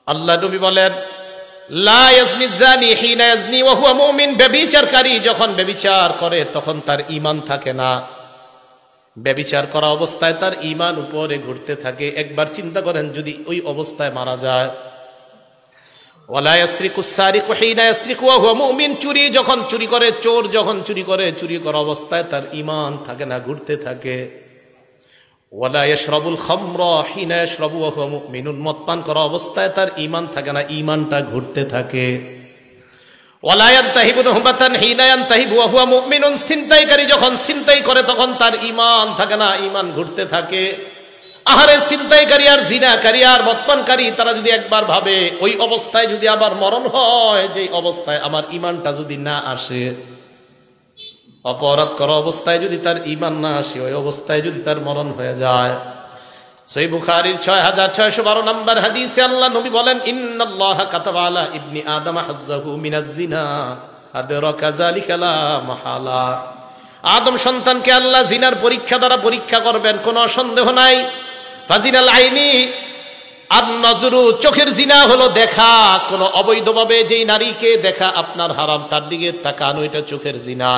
আল্লাহ নবী বলেন, লা ইয়াজনি জানি হিনা ইয়াজনি ওয়া হুয়া মুমিন, ব্যভিচারকারী যখন ব্যভিচার করে তখন তার ঈমান থাকে না, ব্যভিচার করা অবস্থায় তার ঈমান উপরে ঘুরতে থাকে। একবার চিন্তা করেন যদি ওই অবস্থায় মারা যায়। ওয়ালা ইয়াসরিকু সারিকু হিনা ইয়াসরিকু ওয়া হুয়া মুমিন, চুরি যখন চুরি করে, চোর যখন চুরি করে, চুরি করা অবস্থায় তার ঈমান থাকে না, ঘুরতে থাকে। ওয়ালা ইয়াশরাবুল খামরা হিনা ইয়াশরাবু ওয়া হুয়া মুমিনুন, মদ পান করা অবস্থায় তার ঈমান থাকে না, ঈমানটা ঘুরতে থাকে। ওয়ালা ইয়ানতাহিবু নুহবাতান হিনা ইয়ানতাহিবু ওয়া হুয়া মুমিনুন, ছিনতাইকারী যখন ছিনতাই করে তখন তার ঈমান থাকে না, ঈমান ঘুরতে থাকে। আহারে, ছিনতাইকারী আর জিনাকারী আর মদপানকারী তারা যদি একবার ভাবে ওই অবস্থায় যদি আবার মরণ হয়, যে অবস্থায় আমার ঈমানটা যদি না আসে, অপরাধ করা অবস্থায় যদি তার ঈমান না আসে, ওই অবস্থায় যদি তার মরণ হয়ে যায়। সহিহ বুখারীর 6612 নম্বর হাদিসে আল্লাহ নবী বলেন, ইন্নাল্লাহা কাতাবা আলা ইবনি আদম হাজ্জাহু মিনাজ জিনা আদরাকা যালিকা লা মাহালা। আদম সন্তানকে আল্লাহ জিনার পরীক্ষা দ্বারা পরীক্ষা করবেন, কোনো সন্দেহ নাই। ফাজিনাল আইনি আন নজরু, চোখের জিনা হলো দেখা, কোন অবৈধভাবে যেই নারীকে দেখা আপনার হারাম, তার দিকে তাকানো, এটা চোখের জিনা।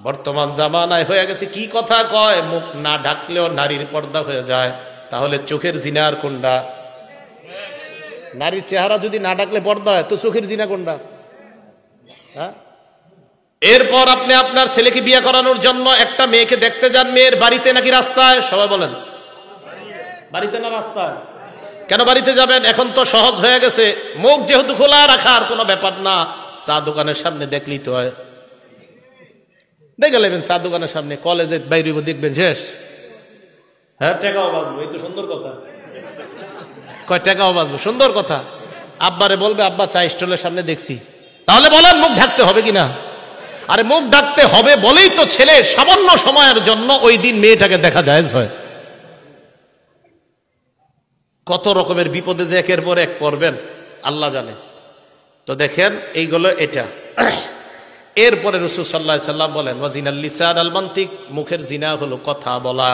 বর্তমান জামানায় হয়ে গেছে কি কথা কয়, মুখ না ঢাকলেও নারীর পর্দা হয়ে যায়। তাহলে চোখের জিনা আর কোনটা? নারীর চেহারা যদি না ঢাকলে পর্দা হয়, তো চোখের জিনা কোনটা? হ্যাঁ। এরপর আপনি আপনার ছেলেকে বিয়ে করানোর জন্য একটা মেয়েকে দেখতে যান, মেয়ের বাড়িতে নাকি রাস্তায়? সবাই বলেন, বাড়িতে না রাস্তায়? কেন বাড়িতে যাবেন? এখন তো সহজ হয়ে গেছে, মুখ যেহেতু খোলা রাখার কোনো ব্যাপার না, চা দোকানের সামনে দেখলেই তো হয়। দেখে নেবেন চা দোকানের সামনে, কলেজে বাইরে দেখবেন শেষ। হ্যাঁ, টাকাও বাঁচবো, এই তো সুন্দর কথা। কয় টাকাও বাঁচবো, সুন্দর কথা। আব্বারে বলবে, আব্বা চা স্টলের সামনে দেখছি। তাহলে বলেন মুখ ঢাকতে হবে কিনা? আরে মুখ ঢাকতে হবে বলেই তো ছেলে সামান্য সময়ের জন্য ওই দিন মেয়েটাকে দেখা জায়েজ হয়। কত রকমের বিপদে যে একের পর এক পড়বেন আল্লাহ জানে। তো দেখেন এইগুলো এটা। এরপরে রাসূল সাল্লাল্লাহু আলাইহি সাল্লাম বলেন, ওয়াজিনাল লিসান আল মান্তিক, মুখের জিনা হলো কথা বলা।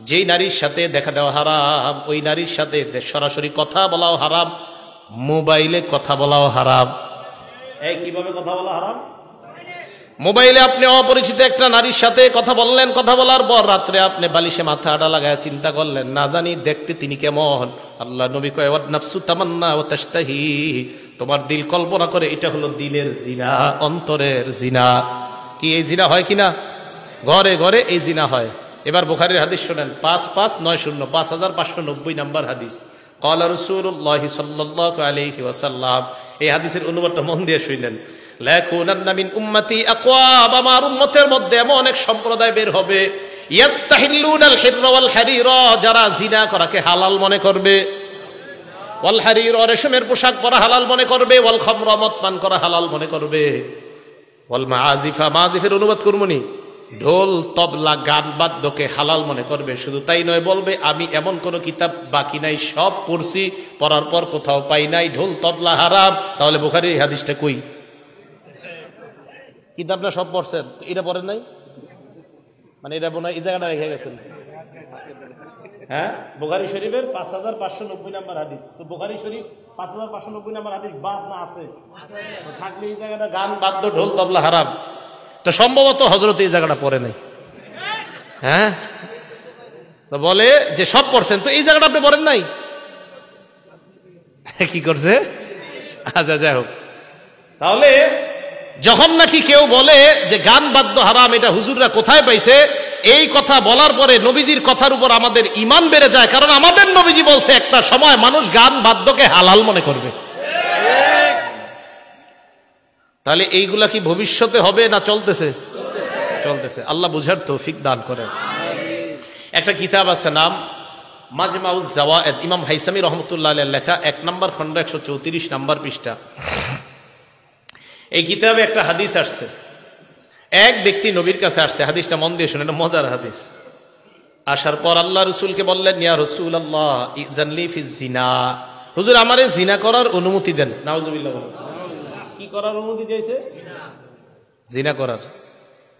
যেই নারীর সাথে দেখা দেওয়া হারাম, ওই নারীর সাথে সরাসরি কথা বলাও হারাম, মোবাইলে কথা বলাও হারাম। এই কিভাবে কথা বলা হারাম? মোবাইলে আপনি অপরিচিত একটা নারীর সাথে কথা বললেন, কথা বলার পর রাত্রে আপনি বালিশে মাথা আড়া লাগায় চিন্তা করলেন, না জানি দেখতে তিনি কেমন। আল্লাহ নবী কয়, ওয়ান নাফসু তামান্না ওয়া তাশতাহি, তোমার দিল কল্পনা করে, এটা হলো দিলের জিনা, অন্তরের জিনা। কি এই জিনা হয় কিনা? ঘরে ঘরে এই জিনা হয়। এবার বুখারীর হাদিস শুনেন, 5590 5590 নম্বর হাদিস। ক্বালা রাসূলুল্লাহ সাল্লাল্লাহু আলাইহি ওয়াসাল্লাম, এই হাদিসের অনুবাদটা মন দিয়ে শুনেন। লাকুনান্না মিন উম্মতি আকওয়াম, আমার উম্মতের মধ্যে এমন অনেক সম্প্রদায় বের হবে, ইয়াস্তাহিল্লুনাল হিররা ওয়াল হারিরা, যারা জিনা করাকে হালাল মনে করবে, ওয়াল হারিরা, রেশমের পোশাক পরা হালাল মনে করবে, ওয়াল খামরা, মদ পান করা হালাল মনে করবে, ওয়াল মাআজিফা, মাআজিফের অনুবাদ করমুনি, ঢোল তবলা গান বাদ্যকে হালাল মনে করবে। শুধু তাই নয়, বলবে আমি এমন কোন কিতাব বাকি নাই, সব পড়ছি, পড়ার পর কোথাও পাই নাই ঢোল তবলা হারাম। তাহলে বুখারীর এই হাদিসটা কই? কিতাবটা সব পড়ছেন, এটা পড়েন নাই? মানে এটা বোনা এই জায়গাটা রেখে গেছেন। হ্যাঁ, বুখারী শরীফের 5590 নম্বর হাদিস। তো বুখারী শরীফ 5590 নম্বর হাদিস বাদ না আছে? থাকলে এই জায়গাটা গান বাদ্য ঢোল তবলা হারাম, তো সম্ভবত হযরত এই জায়গাটা পড়ে নাই। হ্যাঁ, তো বলে যে সব পড়ছেন, তো এই জায়গাটা আপনি পড়েন নাই, কি করছে? আচ্ছা, যাই হোক। তাহলে যখন নাকি কেউ বলে যে গান বাদ্য হারাম, এটা হুজুররা কোথায় পাইছে, এই কথা বলার পরে নবীজির কথার উপর আমাদের ঈমান বেড়ে যায়, কারণ আমাদের নবীজি বলছে একটা সময় মানুষ গান বাদ্যকে হালাল মনে করবে। তাহলে এইগুলা কি ভবিষ্যতে হবে না চলতেছে? চলতেছে। আল্লাহ বুঝার তৌফিক দান করেন। একটা কিতাব আছে, নাম মাজমাউজ জাওয়ায়েদ, ইমাম হাইসামি রহমতুল্লাহ আলাইহির লেখা, 1 নম্বর খণ্ড 134 নম্বর পৃষ্ঠা। এই কিতাবে একটা হাদিস আসছে, এক ব্যক্তি নবীর কাছে আসছে, হাদিসটা মন দিয়ে শুনেন, মজার হাদিস। আসার পর আল্লাহ রাসূলকে বললেন, ইয়া রাসূলুল্লাহ ইযানলি ফিজ জিনা, হুজুর আমারে জিনা করার অনুমতি দেন। নাউজুবিল্লাহ। কি করার অনুমতি চাইছে? জিনা করার।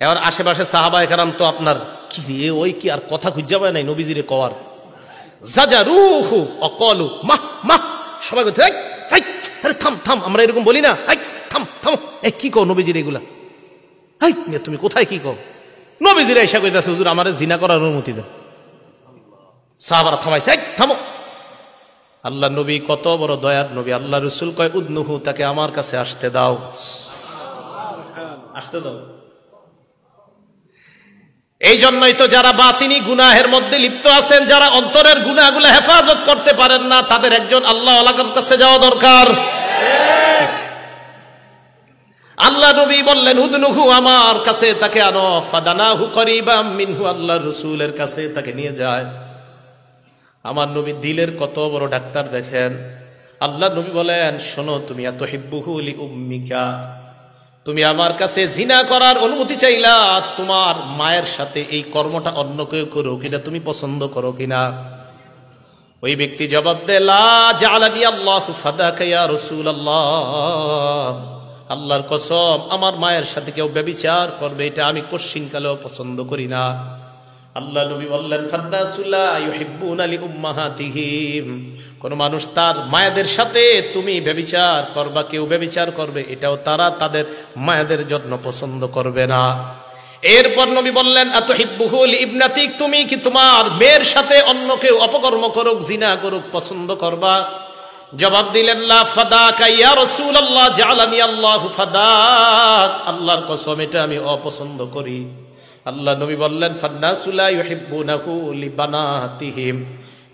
এবার আশেপাশে সাহাবায়ে কেরাম তো আপনার কি রে, ওই কি আর কথা খুঁজে পায় নাই নবীজিরে কওয়ার। জাজারুহু ওয়াকালু মাহ মাহ, সবাই বলতে আরে থাম থাম, আমরা এরকম বলি না, থাম থাম, কি কও নবীজির এগুলা, তুমি কোথায় কি কও? নবীজিরা এসে কইতাছে হুজুর আমারে জিনা করার অনুমতি দেন। সাহাবারা থামাইছে, থামো। আল্লাহ নবী কত বড় দয়ার নবী, আল্লাহ রসুল কয় উদনুহু, তাকে আমার কাছে আসতে দাও, আসতে দাও। এই জন্যই তো যারা বাতিনি গুনাহের মধ্যে লিপ্ত আছেন, যারা অন্তরের গুনাহগুলো হেফাজত করতে পারেন না, তাদের একজন আল্লাহ ওয়ালার কাছে যাওয়া দরকার। আল্লাহ নবী বললেন উদনুহু, আমার কাছে তাকে আনো। ফাদানাহু করিবাম মিনহু, আল্লাহ রসুলের কাছে তাকে নিয়ে যায়। আমার নবী দিলের কত বড় ডাক্তার দেখেন। আল্লাহ নবী বলেন শোনো, তুমি এত হিব্বুহু লি উম্মিকা, তুমি আমার কাছে জিনা করার অনুমতি চাইলা, তোমার মায়ের সাথে এই কর্মটা অন্য কেউ করো কিনা তুমি পছন্দ করো কিনা? ওই ব্যক্তি জবাব দেয় লা জাআলানি আল্লাহু ফাদাকা ইয়া রাসূলুল্লাহ, আল্লাহর কসম আমার মায়ের সাথে কেউ ব্যভিচার করবে এটা আমি কোশ্চিনকালেও পছন্দ করি না। আল্লাহ নবী বললেন ফান্নাসু লা ইউহিব্বুনা লি উম্মাহাতিহিম, কোন মানুষ তার মায়েদের সাথে তুমি ব্যভিচার করবা, কেউ ব্যভিচার করবে এটাও তারা তাদের মায়েদের জন্য পছন্দ করবে না। এরপর নবী বললেন আতুহিব্বুহু লি ইবনাতিক, তুমি কি তোমার মেয়ের সাথে অন্য কেউ অপকর্ম করুক, জিনা করুক পছন্দ করবা? জবাব দিলেন লা ফাদাকা ইয়া রাসূলুল্লাহ জাআলানি আল্লাহু ফাদাক, আল্লাহর কসম এটা আমি অপছন্দ করি। আল্লাহ নবী বললেন ফান্নাসু লা ইউহিব্বুনাহু লিবানাতিহিম,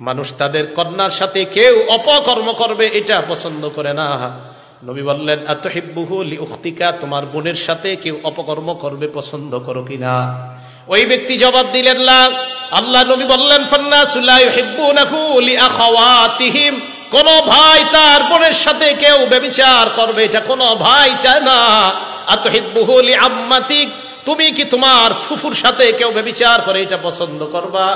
মানুষ তাদের কন্যার সাথে কেউ অপকর্ম করবে এটা পছন্দ করে না। নবী বললেন আতুহিব্বুহু লিউখতিকা, তোমার বোনের সাথে কেউ অপকর্ম করবে পছন্দ করো কিনা? ওই ব্যক্তি জবাব দিলেন না। আল্লাহ নবী বললেন ফান্নাসু লা ইউহিব্বুনাহু লিআখাওয়াতিহিম, কোন ভাই তার বোনের সাথে কেউ ব্যভিচার করবে এটা কোন ভাই চায় না। আতুহিব্বুহু লিআম্মাতিক, তুমি কি তোমার ফুফুর সাথে কেউ ব্যভিচার করে এটা পছন্দ করবা?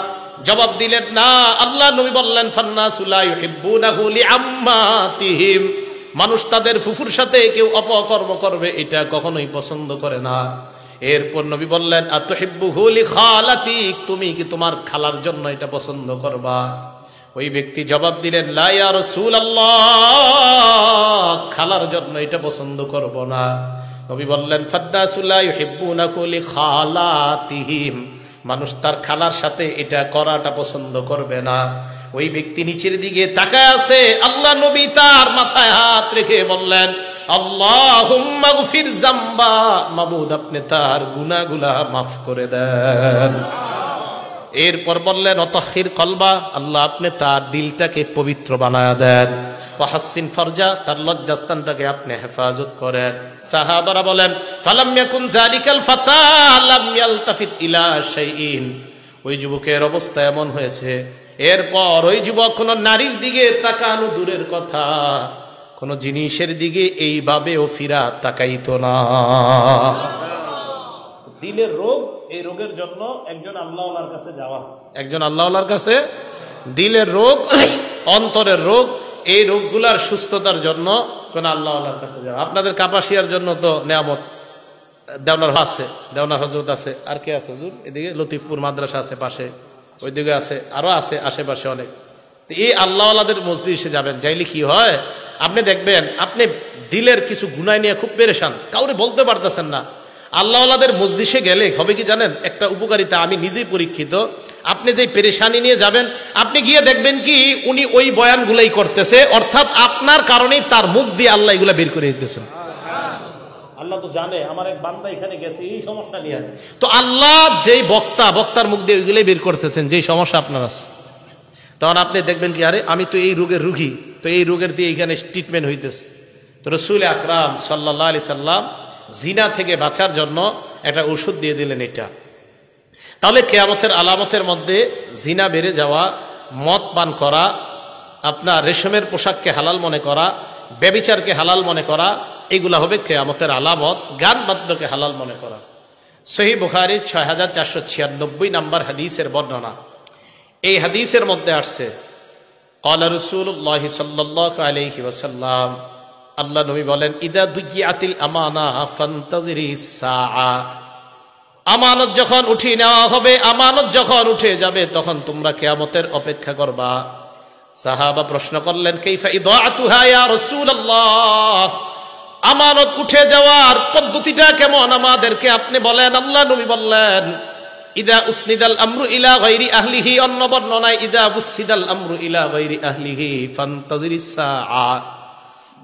জবাব দিলেন না। আল্লাহ নবী বললেন ফান্নাসু লা ইউহিব্বুনাহু লিআম্মাতিহিম, মানুষ তাদের ফুফুর সাথে কেউ অপকর্ম করবে এটা কখনোই পছন্দ করে না। এরপর নবী বললেন আতুহিব্বুহু লিখালাতিক, তুমি কি তোমার খালার জন্য এটা পছন্দ করবা? ওই ব্যক্তি জবাব দিলেন লা ইয়া রাসূলুল্লাহ, খালার জন্য এটা পছন্দ করব না। নবী বললেন ফান্নাসু লা ইউহিব্বুনাহু লিখালাতিহিম, মানুষ তার খালার সাথে এটা করাটা পছন্দ করবে না। ওই ব্যক্তি নিচের দিকে তাকায় আছে। আল্লাহ নবী তার মাথায় হাত রেখে বললেন আল্লাহুম্মা গফির যামবা, মাবুদ আপনি তার গুনাহগুলা মাফ করে দেন। এরপর বললেন অতহির কলবা, আল্লাহ আপনি তার দিলটাকে পবিত্র বানায়া দেন। ওয়াহাসসিন ফারজা, তার লজ্জাস্থানটাকে আপনি হেফাজত করেন। সাহাবারা বলেন ফালাম ইয়াকুন যালিকাল ফাতা লাম ইয়ালতাফিত ইলা শাইইন, ওই যুবকের অবস্থা এমন হয়েছে এরপর ওই যুবক কোন নারীর দিকে তাকানো দূরের কথা, কোন জিনিসের দিকে এইভাবেও ফিরা তাকাইতো না। দিলের রোগ, এই রোগের জন্য একজন আল্লাহওয়ালার কাছে যাওয়া, একজন আল্লাহওয়ালার কাছে। দিলের রোগ, অন্তরের রোগ, এই রোগগুলার সুস্থতার জন্য কোন আল্লাহওয়ালার কাছে যাওয়া। আপনাদের কাপাসিয়ার জন্য তো নেয়ামত দেওনার আছে, দেওনার হজরত আছে, আর কে আছে হুজুর? এদিকে লতিফপুর মাদ্রাসা আছে পাশে, ওইদিকে আছে, আরো আছে আশেপাশে অনেক। এই আল্লাহওয়ালাদের মজলিসে যাবেন, যাইলে কি হয় আপনি দেখবেন আপনি দিলের কিছু গুনাহ নিয়ে খুব পেরেশান, কাউরে বলতে পারতেছেন না। আল্লাহওয়ালাদের মজলিসে গেলে হবে কি জানেন, একটা উপকারিতা, আমি নিজেই পরীক্ষিত। আপনি যে পেরেশানি নিয়ে যাবেন, আপনি গিয়ে দেখবেন কি উনি ওই বয়ানগুলাই করতেছে, অর্থাৎ আপনার কারণেই তার মুখ দিয়ে আল্লাহ এগুলা বের করে দিতেছেন। আল্লাহ তো জানে আমার এক বান্দা এখানে গেছে এই সমস্যা নিয়ে, তো আল্লাহ যেই বক্তার মুখ দিয়ে ওইগুলাই বের করতেছেন যেই সমস্যা আপনার আছে। তখন আপনি দেখবেন কি আরে আমি তো এই রোগের রুগী, তো এই রোগের দিয়ে এখানে ট্রিটমেন্ট হইতেছে। তো রাসূল আকরাম সাল্লাল্লাহু আলাইহি সাল্লাম জিনা থেকে বাঁচার জন্য একটা ওষুধ দিয়ে দিলেন এটা। তাহলে কিয়ামতের আলামতের মধ্যে জিনা বেড়ে যাওয়া, মদ পান করা, আপনার রেশমের পোশাককে হালাল মনে করা, ব্যভিচারকে হালাল মনে করা, এগুলা হবে কিয়ামতের আলামত। গান বাদ্যকে হালাল মনে করা। সহিহ বুখারীর 6496 নাম্বার হাদিসের বর্ণনা। এই হাদিসের মধ্যে আসছে ক্বালা রাসূলুল্লাহ সাল্লাল্লাহু আলাইহি ওয়াসাল্লাম, আল্লাহ নবী বলেন ইদা দুকিয়াতিল আমানা ফান্তাজিরিস সাআ, আমানত যখন উঠিয়ে নেওয়া হবে, আমানত যখন উঠে যাবে তখন তোমরা কিয়ামতের অপেক্ষা করবা। সাহাবা প্রশ্ন করলেন, কাইফা ইদাআতুহা ইয়া রাসূলুল্লাহ, আমানত উঠে যাওয়ার পদ্ধতিটা কেমন আমাদেরকে আপনি বলেন। আল্লাহ নবী বললেন, ইদা উসনিদাল আমরু ইলা গায়রি আহলিহি, অন্য বর্ণনায় ইদা উসনিদাল আমরু ইলা গায়রি আহলিহি ফান্তাজিরিস সাআ,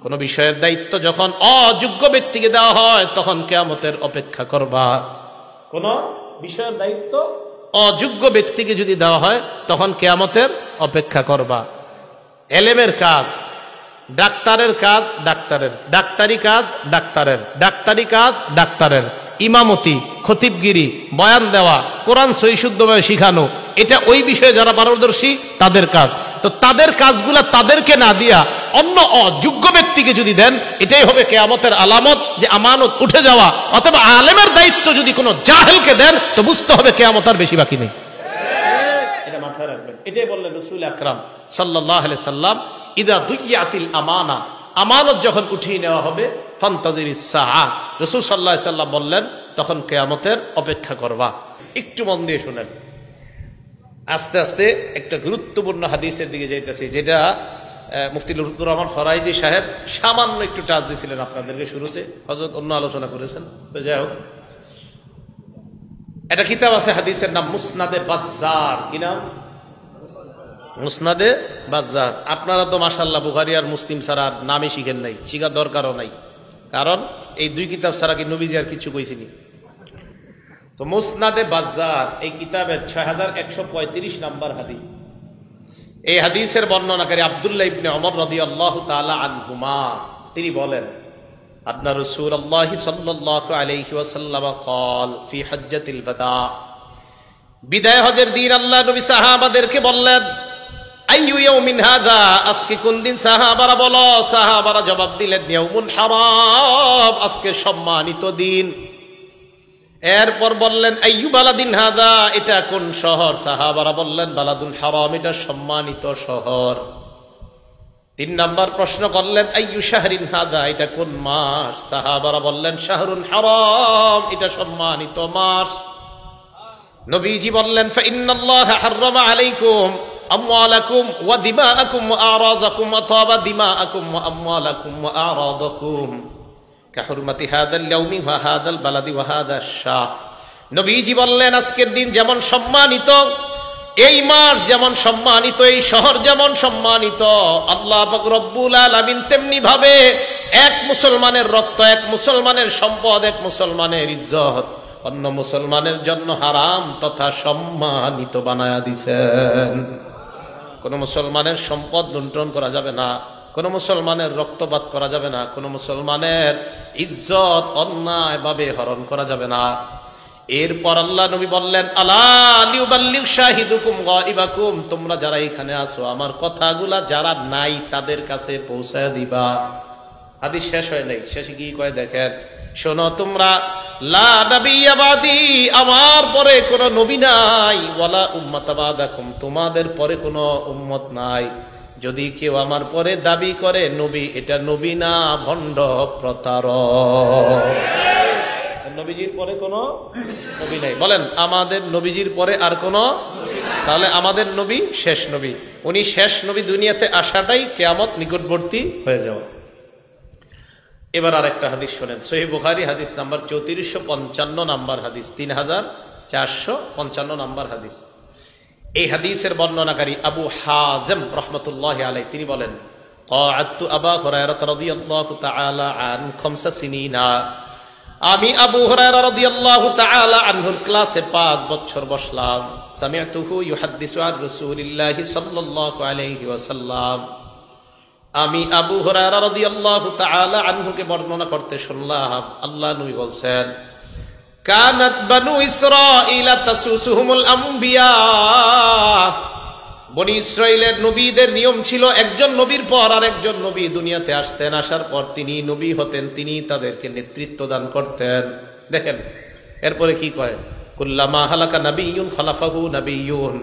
কোন বিষয়ের দায়িত্ব যখন অযোগ্য ব্যক্তিকে দেওয়া হয় তখন কিয়ামতের অপেক্ষা করবা। কোন বিষয়ের দায়িত্ব অযোগ্য ব্যক্তিকে যদি দেওয়া হয় তখন কিয়ামতের অপেক্ষা করবা। এলেমের কাজ ডাক্তারের কাজ ডাক্তারের, ডাক্তারি কাজ ডাক্তারের, ডাক্তারি কাজ ডাক্তারের, ইমামতি, খতিবগিরি, বয়ান দেওয়া, কোরআন সহি শুদ্ধভাবে শিখানো, এটা ওই বিষয়ে যারা পারদর্শী তাদের কাজ। তো তাদের কাজগুলা তাদেরকে না দিয়া অন্য অযোগ্য ব্যক্তিকে যদি দেন, এটাই হবে কিয়ামতের আলামত যে আমানত উঠে যাওয়া। অথবা আলেমের দায়িত্ব যদি কোনো জাহেলকে দেন তো বুঝতে হবে কিয়ামত আর বেশি বাকি নেই। এটা মাথায় রাখবেন। এটাই বললেন রাসূল আকরাম সাল্লাল্লাহু আলাইহি সাল্লাম, ইদা দুইয়াতিল আমানা, আমানত যখন উঠিয়ে নেওয়া হবে, ফান্তাজিরিস সাআ, রাসূল সাল্লাল্লাহু আলাইহি সাল্লাম বললেন তখন কিয়ামতের অপেক্ষা করবা। একটু মন দিয়ে শুনেন, আস্তে আস্তে একটা গুরুত্বপূর্ণ হাদিসের দিকে যাইতেছি, যেটা মুফতি লুৎফুর রহমান ফরাইজি সাহেব সামান্য একটু টাচ দিয়েছিলেন আপনাদেরকে শুরুতে, হযরত অন্য আলোচনা করেছেন। তো যাই হোক, একটা কিতাব আছে হাদিসের নাম মুসনাদে বাজ্জার। কি নাম? মুসনাদে বাজ্জার। আপনারা তো মাশাআল্লাহ বুখারী আর মুসলিম ছাড়া আর নামই শিখেন নাই, শিখার দরকারও নাই, কারণ এই দুই কিতাব ছাড়া কি নবীজি আর কিছু কইছিনি? তো মুসনাদে বাজ্জার এই কিতাবের 6135 নাম্বার হাদিস। এই হাদিসের বর্ণনাকারী আব্দুল্লাহ ইবনে ওমর রাদিয়াল্লাহু তাআলা আনহুমা, তিনি বলেন, আন্না রাসূলুল্লাহ সাল্লাল্লাহু আলাইহি ওয়াসাল্লাম قال في حجة الوداع, বিদায় হজের দিন আল্লাহ নবী সাহাবাদেরকে বললেন, আইয়ু ইয়াউমিন হাযা, আজকে কোন দিন? সাহাবারা বলো, সাহাবারা জবাব দিলেন, ইয়াউমুন হারাম, আজকে সম্মানিত দিন। এরপর বললেন, আইয়ু বালাদিন হাযা, এটা কোন শহর? সাহাবারা বললেন, বালাদুন হারাম, এটা সম্মানিত শহর। 3 নাম্বার প্রশ্ন করলেন, আইয়ু শাহরিন হাযা, এটা কোন মাস? সাহাবারা বললেন, শাহরুন হারাম, এটা সম্মানিত মাস। নবীজি বললেন, ফাইন্নাল্লাহা হাররামা আলাইকুম আমওয়ালাকুম ওয়া দিমাআকুম ওয়া আরাযাকুম ওয়া তাবা দিমাআকুম ওয়া আমওয়ালাকুম ওয়া আরাদাকুম কাহুরমাতি হাদাল ইয়াউমি ওয়া হাদাল বালাদি ওয়া হাদাশ শাহ। নবীজি বললেন, আজকের দিন যেমন সম্মানিত, এই মাস যেমন সম্মানিত, এই শহর যেমন সম্মানিত, আল্লাহ পাক রব্বুল আলামিন তেমনি ভাবে এক মুসলমানের রক্ত, এক মুসলমানের সম্পদ, এক মুসলমানের ইজ্জত অন্য মুসলমানের জন্য হারাম তথা সম্মানিত বানায়া দিয়েছেন। কোন মুসলমানের সম্পদ লুণ্ঠন করা যাবে না, কোন মুসলমানের রক্তপাত করা যাবে না, কোন মুসলমানের ইজ্জত অন্যায়ভাবে হরণ করা যাবে না। এরপর আল্লাহ নবী বললেন, আলা লিউবাল্লিগ শাহিদুকুম গায়বাকুম, তোমরা যারা এখানে আছো আমার কথাগুলা যারা নাই তাদের কাছে পৌঁছায় দিবা। হাদিস শেষ হয় নাই, শেষে কি কয় দেখেন, শোনো তোমরা, লা নাবিয়্যা বাদি, আমার পরে কোন নবী নাই, ওয়ালা উম্মাতা বাদাকুম, তোমাদের পরে কোন উম্মত নাই। যদি কেউ আমার পরে দাবি করে নবী, এটা নবী না, ভণ্ড প্রতারক। নবীজির পরে কোন নবী নাই। বলেন, আমাদের নবীজির পরে আর কোন? তাহলে আমাদের নবী শেষ নবী, উনি শেষ নবী, দুনিয়াতে আসাটাই কিয়ামত নিকটবর্তী হয়ে যাওয়া। এবার আরেকটা হাদিস শোনেন, সহিহ বুখারী হাদিস নাম্বার 3455 নাম্বার হাদিস, 3455 নাম্বার হাদিস। এই হাদিসের বর্ণনাকারী আবু হাযিম রাহমাতুল্লাহি আলাইহি, তিনি বলেন, ক্বাআতু আবু হুরায়রা রাদিয়াল্লাহু তাআলা আন 5 সিনিনা, আমি আবু হুরায়রা রাদিয়াল্লাহু তাআলা আনহুর ক্লাসে 5 বছর বসলাম। সামি'তুহু ইউহাদ্দিসু আন রাসূলিল্লাহি সাল্লাল্লাহু আলাইহি ওয়াসাল্লাম, আমি আবু হুরায়রা রাদিয়াল্লাহু তাআলা আনহুকে বর্ণনা করতে শুনলাম, আল্লাহ নবী বলছেন, কানাত বানু ইসরাঈল তাসুসুহুমুল আমবিয়া, বনি ইসরাইলের নবীদের নিয়ম ছিল একজন নবীর পর আরেকজন নবী দুনিয়াতে আসতেন, আসার পর তিনি নবী হতেন, তিনি তাদেরকে নেতৃত্ব দান করতেন। দেখেন এরপরে কি কয়, কুল্লামা হালাকা নাবিয়্যুন খালাফাহু নাবিয়্যুন,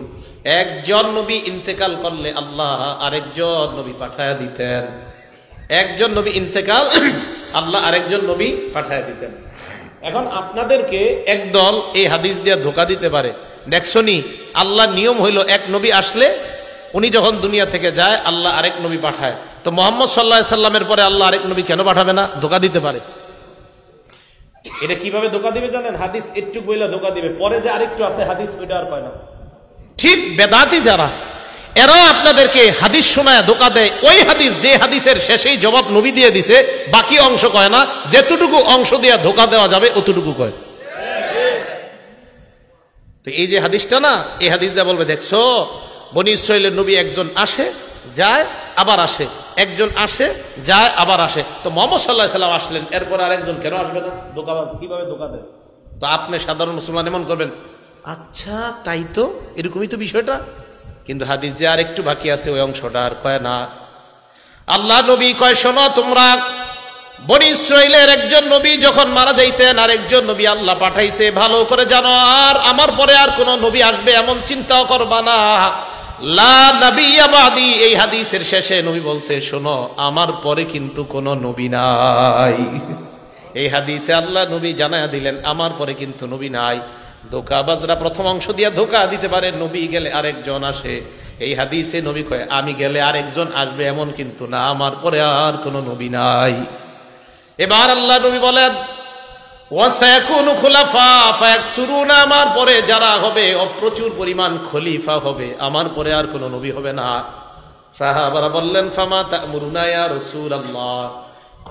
একজন নবী ইন্তেকাল করলে আল্লাহ আরেকজন নবী পাঠায়া দিতেন। একজন নবী ইন্তেকাল, আল্লাহ আরেকজন নবী পাঠায়া দিতেন। এখন আপনাদেরকে একদল এই হাদিস দিয়ে ধোঁকা দিতে পারে, দেখছনি আল্লাহ নিয়ম হইল এক নবী আসলে উনি যখন দুনিয়া থেকে যায় আল্লাহ আরেক নবী পাঠায়, তো মুহাম্মদ সাল্লাল্লাহু আলাইহি সাল্লামের পরে আল্লাহ আরেক নবী কেন পাঠাবে না? ধোঁকা দিতে পারে। এটা কিভাবে ধোঁকা দিবে জানেন? হাদিস একটু বইলা ধোঁকা দিবে, পরে যে আরেকটু আছে হাদিস ওইটা আর পায় না। ঠিক বেদাতি যারা, এরা আপনাদেরকে হাদিস শোনায় ধোঁকা দেয়। ওই হাদিস যে হাদিসের শেষেই জবাব নবী দিয়ে দিছে, বাকি অংশ কয় না, যেতটুকু অংশ দিয়ে ধোঁকা দেওয়া যাবে অতটুকু কয়। তো এই যে হাদিসটা না, এই হাদিস দিয়ে বলবে দেখছো বনি ইসরাইলের নবী একজন আসে যায় আবার আসে, একজন আসে যায় আবার আসে, তো মুহাম্মদ সাল্লাল্লাহু আলাইহি সাল্লাম আসলেন, এরপর আরেকজন কেন আসবে না? ধোঁকাবাজ কিভাবে ধোঁকা দেয়? তো আপনি সাধারণ মুসলমান এমন করবেন, আচ্ছা তাই তো, এরকমই তো বিষয়টা। কিন্তু হাদিস যে আর একটু বাকি আছে ওই অংশটা আর কয় না। আল্লাহ নবী কয় শোনো তোমরা, বনি ইসরাইলের একজন নবী যখন মারা যাইতেন আর একজন নবী আল্লাহ পাঠাইছে, ভালো করে জানো। আর আমার পরে আর কোন নবী আসবে এমন চিন্তাও করবা না। লা নাবিয়্যা বাদি, এই হাদিসের শেষে নবী বলছে শোনো আমার পরে কিন্তু কোন নবী নাই। এই হাদিসে আল্লাহ নবী জানায়া দিলেন আমার পরে কিন্তু নবী নাই। ধোঁকাবাজরা প্রথম অংশ দিয়ে ধোঁকা দিতে পারে, নবী গেলে আরেকজন আসে। এই হাদিসে নবী কয় আমি গেলে আরেকজন আসবে এমন কিন্তু না, আমার পরে আর কোন নবী নাই। এবার আল্লাহ নবী বলেন ওয়াসায়াকুনু খুলাফা ফায়াকসুরুনা, আমার পরে যারা হবে প্রচুর পরিমাণ খলিফা হবে, আমার পরে আর কোন নবী হবে না। সাহাবারা বললেন ফামা তা'মুরুনা ইয়া রাসূলুল্লাহ,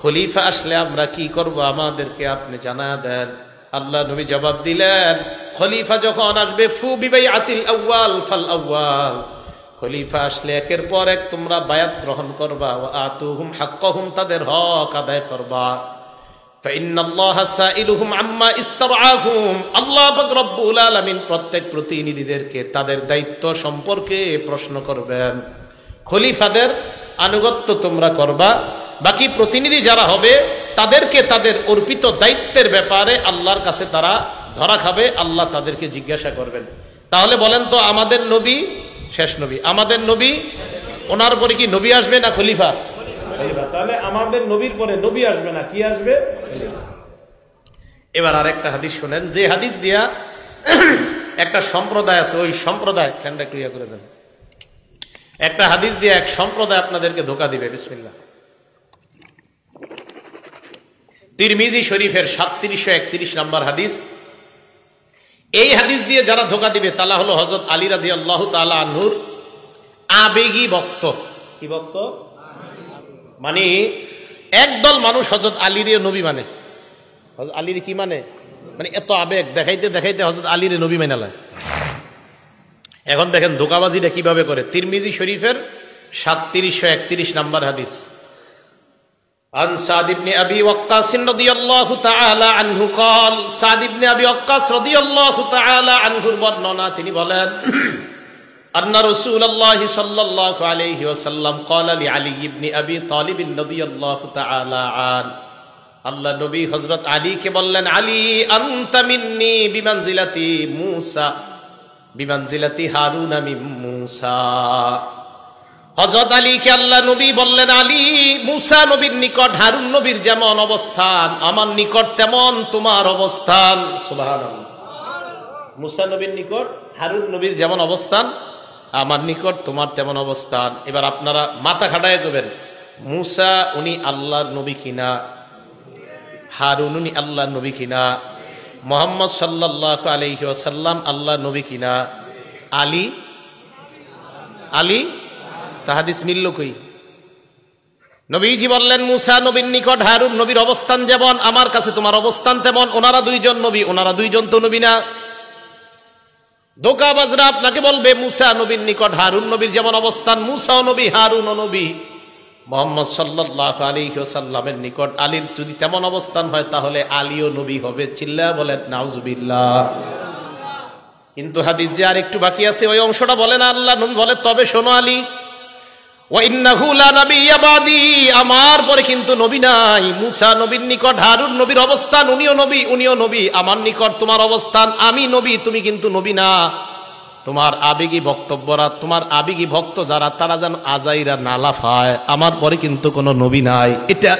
খলিফা আসলে আমরা কি করব আমাদেরকে আপনি জানায়া দেন। আল্লাহ নবী জবাব দিলেন খলিফা যখন আসবে ফু বিবাইআতিল আউয়াল ফাল আউয়াল, খলিফা আসলে একের পর এক তোমরা বায়াত গ্রহণ করবা, ওয়া আতুহুম হাক্কাহুম, তাদের হক আদায় করবা। ফাইন্নাল্লাহা সাইলুহুম আম্মা ইসতারআহুম, আল্লাহ পাক রব্বুল আলামিন প্রত্যেক প্রতিনিধিদেরকে তাদের দায়িত্ব সম্পর্কে প্রশ্ন করবেন। খলিফাদের আনুগত্য তোমরা করবা, বাকি প্রতিনিধি যারা হবে তাদেরকে তাদের অর্পিত দায়িত্বের ব্যাপারে আল্লাহর কাছে তারা ধরা খাবে, আল্লাহ তাদেরকে জিজ্ঞাসা করবেন। তাহলে বলেন তো আমাদের নবী শেষ নবী, আমাদের নবী, ওনার পরে কি নবী আসবে না খলিফা? খলিফা। তাহলে আমাদের নবীর পরে নবী আসবে না, কি আসবে? খলিফা। এবার আর একটা হাদিস শোনেন, যে হাদিস দিয়া একটা সম্প্রদায় আছে, ওই সম্প্রদায় ফ্যানটা একটু ইয়া করে দেন, একটা হাদিস দিয়ে এক সম্প্রদায় আপনাদেরকে ধোঁকা দিবে। বিসমিল্লাহ। তিরমিজি শরীফের 3731 নম্বর হাদিস। এই হাদিস দিয়ে যারা ধোঁকা দিবে তারা হলো হযরত আলী রাদিয়াল্লাহু তাআলা আনহুর আবেগী ভক্ত। কি ভক্ত? মানে একদল মানুষ হযরত আলীর নবী মানে, হযরত আলীর কি মানে, মানে এত আবেগ দেখাইতে দেখাইতে হযরত আলীর নবী মানে না। এখন দেখেন ধোঁকাবাজিটা কিভাবে করে। তিরমিজি শরীফের 3731 নম্বর হাদিস। عن سعد بن أبي وقاص رضي الله تعالى عنه قال, سعد بن أبي وقاص رضي الله تعالى عنه বর্ণনা, তিনি বলেন أن رسول الله صلى الله عليه وسلم قال لعلي بن أبي طالب رضي الله تعالى عنه, আল্লাহ নবী হযরত আলীকে বললেন আলী আনতা মিন্নি বিমানজিলাতি মূসা বিমানজিলাতি হারুন মিন মূসা। হযরত আলীকে আল্লাহ নবী বললেন আলী মূসা নবীর নিকট হারুন নবীর যেমন অবস্থান আমার নিকট তেমন তোমার অবস্থান। সুবহানাল্লাহ। মূসা নবীর নিকট হারুন নবীর যেমন অবস্থান আমার নিকট তোমার তেমন অবস্থান। এবার আপনারা মাথা খাটায় দেবেন, মূসা উনি আল্লাহর নবী কিনা, হারুন উনি আল্লাহর নবী কিনা, মুহাম্মদ সাল্লাল্লাহু আলাইহি ওয়াসাল্লাম আল্লাহর নবী কিনা, আলী আলী তাহাদিস মিলল কই? নবীজি বললেন মূসা নবীর নিকট হারুন নবীর অবস্থান যেমন আমার কাছে তোমার অবস্থান তেমন। ওনারা দুইজন নবী, ওনারা দুইজন তো নবী না। ধোঁকাবাজরা আপনাকে বলবে মূসা নবীর নিকট হারুন নবীর যেমন অবস্থান মূসাও নবী হারুনও নবী। মুহাম্মদ সাল্লাল্লাহু আলাইহি ওয়াসাল্লামের নিকট আলীর যদি তেমন অবস্থান হয় তাহলে আলীও নবী হবে। চিল্লায়া বলেন নাউজুবিল্লাহ। কিন্তু হাদিস যে আর একটু বাকি আছে ওই অংশটা বলেন আল্লাহ নবী বলে তবে শোনো আলী ওয়া ইন্নাহু লা নাবিয়্যা বাদি, আমার পরে কিন্তু নবী নাই। মূসা নবীর নিকট হারুন নবীর অবস্থান, উনিও নবী উনিও নবী। আমার নিকট তোমার অবস্থান, আমি নবী তুমি কিন্তু নবী না। তোমার আবেগী বক্তব্যরা, তোমার আবেগী ভক্ত যারা তারা যেন আজাইরা না লাফায়, আমার পরে কিন্তু কোনো নবী নাই।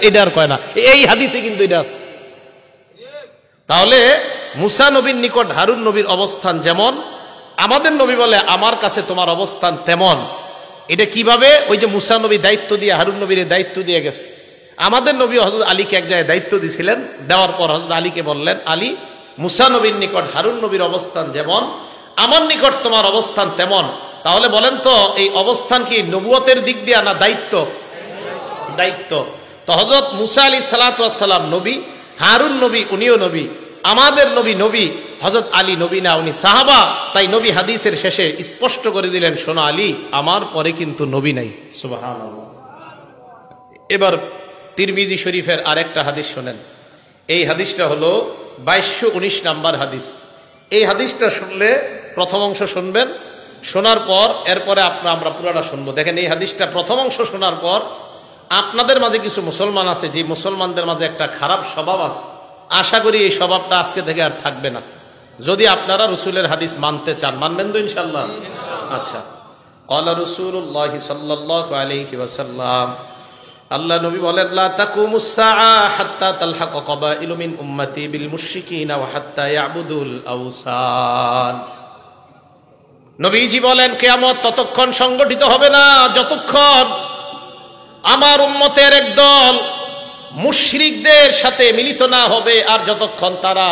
এটা আর কয় না, এই হাদিসে কিন্তু এটা আছে। তাহলে মূসা নবীর নিকট হারুন নবীর অবস্থান যেমন, আমাদের নবী বলে আমার কাছে তোমার অবস্থান তেমন। এটা কিভাবে? ওই যে মুসা নবী দায়িত্ব দিয়ে হারুন নবীর দায়িত্ব দিয়ে গেছে, আমাদের নবী হযরত আলীকে এক জায়গায় দায়িত্ব দিয়েছিলেন, দেওয়ার পর হযরত আলীকে বললেন, আলী, মুসা নবীর নিকট হারুন নবীর অবস্থান যেমন আমার নিকট তোমার অবস্থান তেমন, তাহলে বলেন তো এই অবস্থান কি নবুয়তের দিক দিয়ে না দায়িত্ব? দায়িত্ব। তো হযরত মুসা আলাইহিস সালাতু ওয়াস সালাম নবী, হারুন নবী উনিও নবী, আমাদের নবী নবী, হযরত আলী নবী না, উনি সাহাবা। তাই নবী হাদিসের শেষে স্পষ্ট করে দিলেন, শোনো আলী, আমার পরে কিন্তু নবী নাই। সুবহানাল্লাহ। এবার তিরমিজি শরীফের আরেকটা হাদিস শোনেন। এই হাদিসটা হলো 2219 নাম্বার হাদিস। এই হাদিসটা শুনলে প্রথম অংশ শুনবেন, শোনার পর এরপরে আমরা পুরাটা শুনবো। দেখেন এই হাদিসটা প্রথম অংশ শোনার পর আপনাদের মাঝে কিছু মুসলমান আছে, যে মুসলমানদের মাঝে একটা খারাপ স্বভাব আছে, আশা করি এই স্বভাবটা আজকে থেকে আর থাকবে না, যদি আপনারা রাসূলের হাদিস মানতে চান। মানবেন তো ইনশাআল্লাহ? আচ্ছা। ক্বালা রাসূলুল্লাহি সাল্লাল্লাহু আলাইহি ওয়াসাল্লাম, আল্লাহ নবী বলেন, লা তাকুমুস সাআ হাত্তা তালহাকা কাবাইলু মিন উম্মতি বিল মুশরিকিনা ওয়া হাত্তা ইয়াবুদুল আওসান। নবীজি বলেন, কিয়ামত ততক্ষণ সংগঠিত হবে না যতক্ষণ আমার উম্মতের একদল মুশরিকদের সাথে মিলিত না হবে, আর যতক্ষণ তারা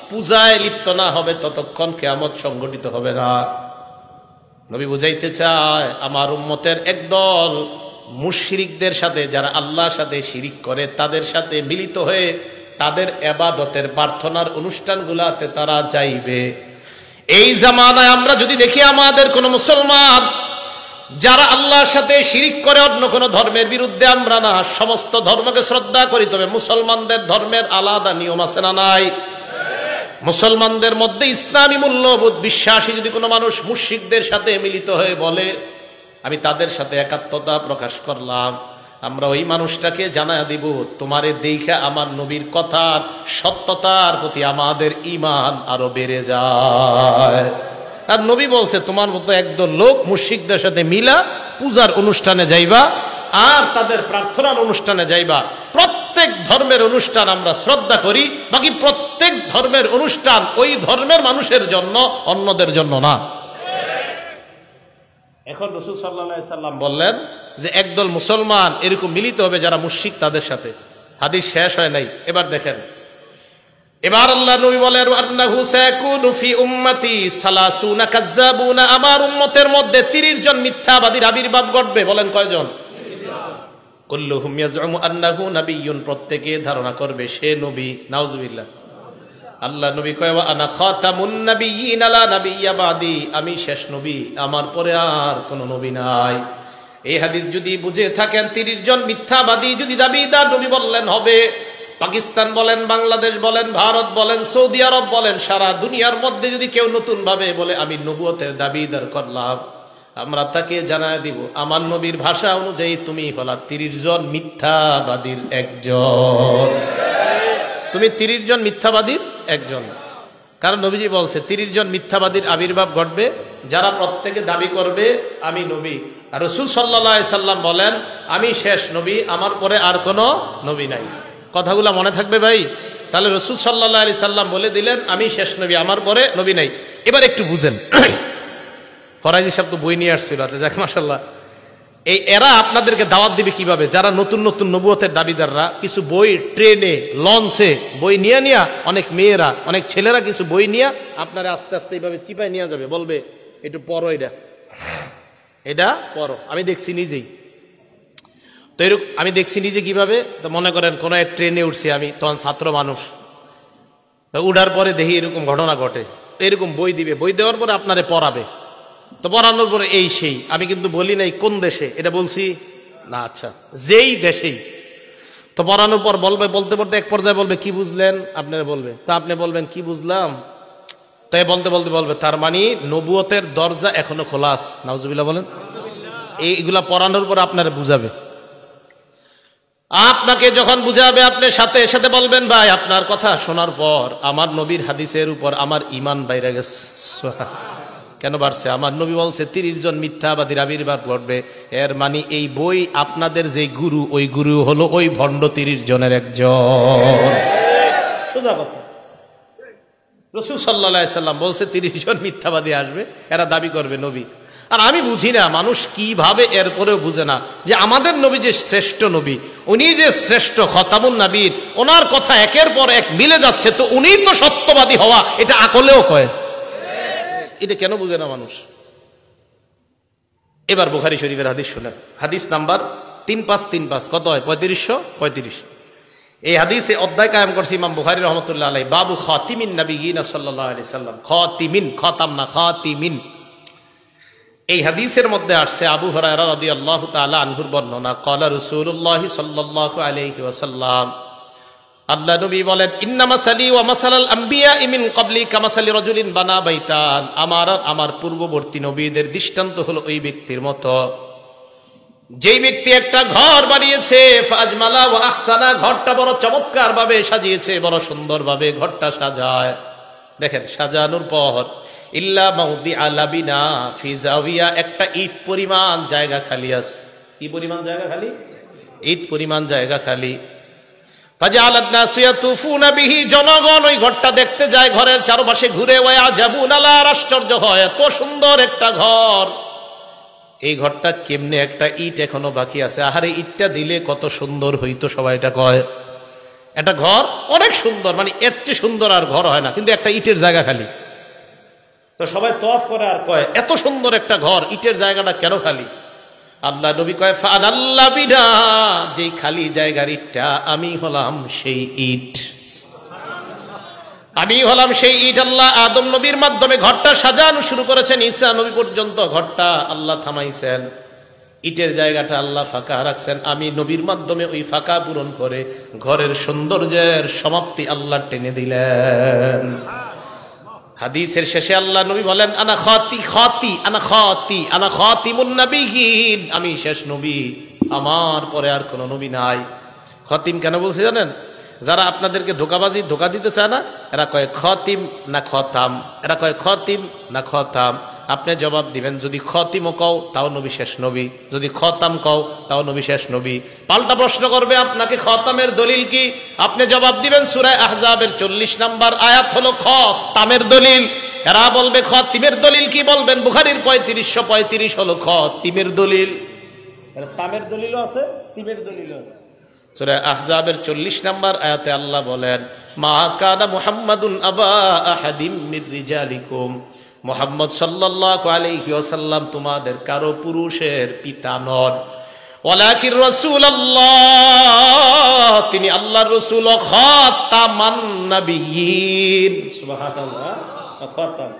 পূজায় লিপ্ত না হবে ততক্ষণ কিয়ামত সংগঠিত হবে না। নবী বুঝাইতে চায়, আমার উম্মতের একদল মুশরিকদের সাথে, যারা আল্লাহর সাথে শিরিক করে, তাদের সাথে মিলিত হয়ে তাদের ইবাদতের প্রার্থনার অনুষ্ঠানগুলোতে তারা যাইবে। এই জামানায় আমরা যদি দেখি আমাদের কোন মুসলমান যারা আল্লাহর সাথে শিরিক করে, অন্য কোন ধর্মের বিরুদ্ধে আমরা না, সমস্ত ধর্মকে শ্রদ্ধা করি, তবে মুসলমানদের ধর্মের আলাদা নিয়ম আছে না নাই? মুসলমানদের মধ্যে ইসলামী মূল্যবোধ বিশ্বাসী যদি কোনো মানুষ মুশরিকদের সাথে মিলিত হয়ে বলে আমি তাদের সাথে একাত্মতা প্রকাশ করলাম, আমরা ওই মানুষটাকে জানায় দিব, তোমারে দেখে আমার নবীর কথার সত্যতার প্রতি আমাদের ঈমান আরো বেড়ে যায়। আর নবী বলছে, তোমার মতো একদল লোক মুশরিকদের সাথে মিলা পূজার অনুষ্ঠানে যাইবা আর তাদের প্রার্থনার অনুষ্ঠানে যাইবা। প্রত্যেক ধর্মের অনুষ্ঠান আমরা শ্রদ্ধা করি, বাকি প্রত্যেক ধর্মের অনুষ্ঠান ওই ধর্মের মানুষের জন্য, অন্যদের জন্য না। এখন রাসূল সাল্লাল্লাহু আলাইহি সাল্লাম বললেন যে একদল মুসলমান এরকম মিলিত হবে যারা মুশরিক তাদের সাথে। হাদিস শেষ হয় নাই, এবার দেখেন। এবার আল্লাহ নবী বলেন, আন্নাহু সায়াকুনু ফি উম্মতি সালাসুনা কাযাবুনা, আমার উম্মতের মধ্যে 30 জন মিথ্যাবাদীর আবির্ভাব ঘটবে। বলেন কয়জন? 30 জন। কুল্লুহুম ইয়াজউমু আন্নাহু নাবিয়্যুন, প্রত্যেকে ধারণা করবে সে নবী। নাউযুবিল্লাহ। আল্লাহ নবী কয়, ওয়া আনা খাতামুন নাবিয়্যিন লা নাবিয়্যা বাদি, আমি শেষ নবী, আমার পরে আর কোন নবী নাই। এই হাদিস যদি বুঝে থাকেন, 30 জন মিথ্যাবাদী যদি দাবিদার নবী বললেন হবে, পাকিস্তান বলেন, বাংলাদেশ বলেন, ভারত বলেন, সৌদি আরব বলেন, সারা দুনিয়ার মধ্যে যদি কেউ নতুন ভাবে বলে আমি নবুয়তের দাবিদার করলাম, আমরা তাকে জানায় দিব আমার নবীর ভাষা অনুযায়ী তুমি হলা 30 জন মিথ্যাবাদীর একজন। তুমি 30 জন মিথ্যাবাদীর একজন। কারণ নবীজি বলছে 30 জন মিথ্যাবাদীর আবির্ভাব ঘটবে, যারা প্রত্যেকে দাবি করবে আমি নবী। আর রাসূল সাল্লাল্লাহু আলাইহি সাল্লাম বলেন, আমি শেষ নবী, আমার পরে আর কোনো নবী নাই। কথাগুলো মনে থাকবে ভাই। তাহলে রাসূল সাল্লাল্লাহু আলাইহি সাল্লাম বলে দিলেন আমি শেষ নবী, আমার পরে নবী নাই। এবার একটু বুঝেন, ফরাজি সাহেব তো বই নিয়ে আসছিল, আচ্ছা যাক মাশাআল্লাহ। এই এরা আপনাদেরকে দাওয়াত দিবে কিভাবে? যারা নতুন নতুন নবুয়তের দাবিদাররা কিছু বই ট্রেনে, লঞ্চে বই নিয়ে নিয়া, অনেক মেয়েরা, অনেক ছেলেরা কিছু বই নিয়ে আপনারা আস্তে আস্তে এইভাবে চিপায় নিয়ে যাবে, বলবে একটু পড়ো, এটা পড়ো। আমি দেখছি নিজেই তো, এরকম আমি দেখছি নিজে কিভাবে। তো মনে করেন কোন এক ট্রেনে উঠছি আমি, তখন ছাত্র মানুষ, উঠার পরে দেখি এরকম ঘটনা ঘটে, এরকম বই দিবে, বই দেওয়ার পরে আপনারে পড়াবে। তো পড়ানোর পরে এই সেই, আমি কিন্তু বলি নাই কোন দেশে, এটা বলছি না, আচ্ছা যেই দেশেই। তো পড়ানোর পর বলবে, বলতে বলতে এক পর্যায়ে বলবে কি বুঝলেন, আপনারা বলবে, তো আপনি বলবেন কি বুঝলাম, তাই বলতে বলতে বলবে তার মানে নবুয়তের দরজা এখনো খোলা আছে। নাউজুবিল্লাহ বলেন। এইগুলা পড়ানোর পর আপনারা বুঝাবে, আপনাকে যখন বুঝাবে আপনি সাথে সাথে বলবেন ভাই আপনার কথা শোনার পর আমার নবীর হাদিসের উপর আমার ঈমান বাইরে গেছে। কেন বাড়ছে? আমার নবী বলছে 30 জন মিথ্যাবাদীর আবির্ভাব ঘটবে। এর মানে এই বই আপনাদের যে গুরু, ওই গুরু হলো ওই ভণ্ড 30 জনের একজন। সোজা কথা। রাসূল সাল্লাল্লাহু আলাইহি সাল্লাম বলছে 30 জন মিথ্যাবাদী আসবে, এরা দাবি করবে নবী। আর আমি বুঝি না মানুষ কিভাবে এরপরেও বুঝে না যে আমাদের নবী যে শ্রেষ্ঠ নবী, উনি যে শ্রেষ্ঠ খতামুন নবীর, ওনার কথা একের পর এক মিলে যাচ্ছে, তো উনি তো সত্যবাদী হওয়া এটা আকলেও কয়। এটা কেন বুঝে না মানুষ? এবার বুখারী শরীফের হাদিস শুনেন, হাদিস নাম্বার 3535, কত হয়? 3535। এই হাদিসে অধ্যায় কায়েম করছে ইমাম বুখারী রহমতুল্লাহ আলাইহি, বাবু খাতিমিন নবিয়িনা সাল্লাল্লাহু আলাইহি সাল্লাম। খাতিমিন, খতাম না, খাতিমিন। এই হাদিসের মধ্যে আসছে আবু হুরায়রা রাদিয়াল্লাহু তাআলা আনহুর বর্ণনা, ক্বালা রাসূলুল্লাহ সাল্লাল্লাহু আলাইহি ওয়াসাল্লাম, আল্লাহ নবী বলেন, ইন্না মাসালি ওয়া মাসালাল আমবিয়া মিন ক্বাবলি কামাসালি রাজুলিন বানা বাইতান, আমার পূর্ববর্তী নবীদের দৃষ্টান্ত হলো ওই ব্যক্তির মতো যেই ব্যক্তি একটা ঘর বানিয়েছে, ফাজমালা ওয়া আহসানা, ঘরটা বড় চমৎকার ভাবে সাজিয়েছে, বড় সুন্দর ভাবে ঘরটা সাজায়। দেখেন সাজানোর পর ইল্লা মাউদি আলাবিনা ফি জাওিয়া, একটা ইট পরিমাণ জায়গা খালি আছে। কি পরিমাণ জায়গা খালি? ইট পরিমাণ জায়গা খালি। ফাজালাত নাসু ইয়াতুফুনা বিহি, জনগণ ওই ঘরটা দেখতে যায়, ঘরের চারপাশে ঘুরে, ওয়া আজাবুন আলা, আশ্চর্য হয়, এত সুন্দর একটা ঘর, এই ঘরটা কেমনে একটা ইট এখনো বাকি আছে, আহারে ইটটা দিলে কত সুন্দর হইতো, সবাই এটা কয়। একটা ঘর অনেক সুন্দর, মানে এর চেয়ে সুন্দর আর ঘর হয় না, কিন্তু একটা ইটের জায়গা খালি। তো সবাই তওয়াফ করে আর কয়, এত সুন্দর একটা ঘর, ইটের জায়গাটা কেন খালি? আল্লাহ নবী কয়, ফাআল্লাহ বিনা, যেই খালি জায়গার ইটটা আমি হলাম সেই ইট, আমি হলাম সেই ইট। আল্লাহ আদম নবীর মাধ্যমে ঘরটা সাজানো শুরু করেছেন, ঈসা নবী পর্যন্ত ঘরটা আল্লাহ থামাইছেন, ইটের জায়গাটা আল্লাহ ফাঁকা রাখছেন, আমি নবীর মাধ্যমে ওই ফাঁকা পূরণ করে ঘরের সৌন্দর্যের সমাপ্তি আল্লাহ টেনে দিলেন। হাদিসের শেষে আল্লাহ নবী বলেন, আনা খাতিমুন নবিয়্যিন, আমি শেষ নবী, আমার পরে আর কোন নবী নাই। খতিম কেন বলছে জানেন? যারা আপনাদেরকে ধোকা দিতে চায় না, এরা কয় খতিম না খতাম, এরা কয় খতিম না খতাম। আপনি জবাব দিবেন, যদি খতিমও কও তাও নবী শেষ নবী, যদি খতাম কও তাও নবী শেষ নবী। পাল্টা প্রশ্ন করবে আপনাকে, খতামের দলিল কি? আপনি জবাব দিবেন সূরা আহজাবের 40 নম্বর আয়াত হলো খতামের দলিল। এরা বলবে খতিমের দলিল কি? বলবেন বুখারীর 3535 হলো খতিমের দলিল। তামের দলিলও আছে, তিমের দলিলও আছে। সূরা আহজাবের 40 নম্বর আয়াতে আল্লাহ বলেন, মা কানা মুহাম্মাদুন আবা আহাদিম মির রিজালিকুম, মুহাম্মদ সাল্লাল্লাহু আলাইহি ওয়াসাল্লাম তোমাদের কারো পুরুষের পিতা নন, ওয়ালাকিন রাসূলুল্লাহ, তিনি আল্লাহর রাসূল, খাতামান নবিয়্যিন, সুবহানাল্লাহ, খাতাম,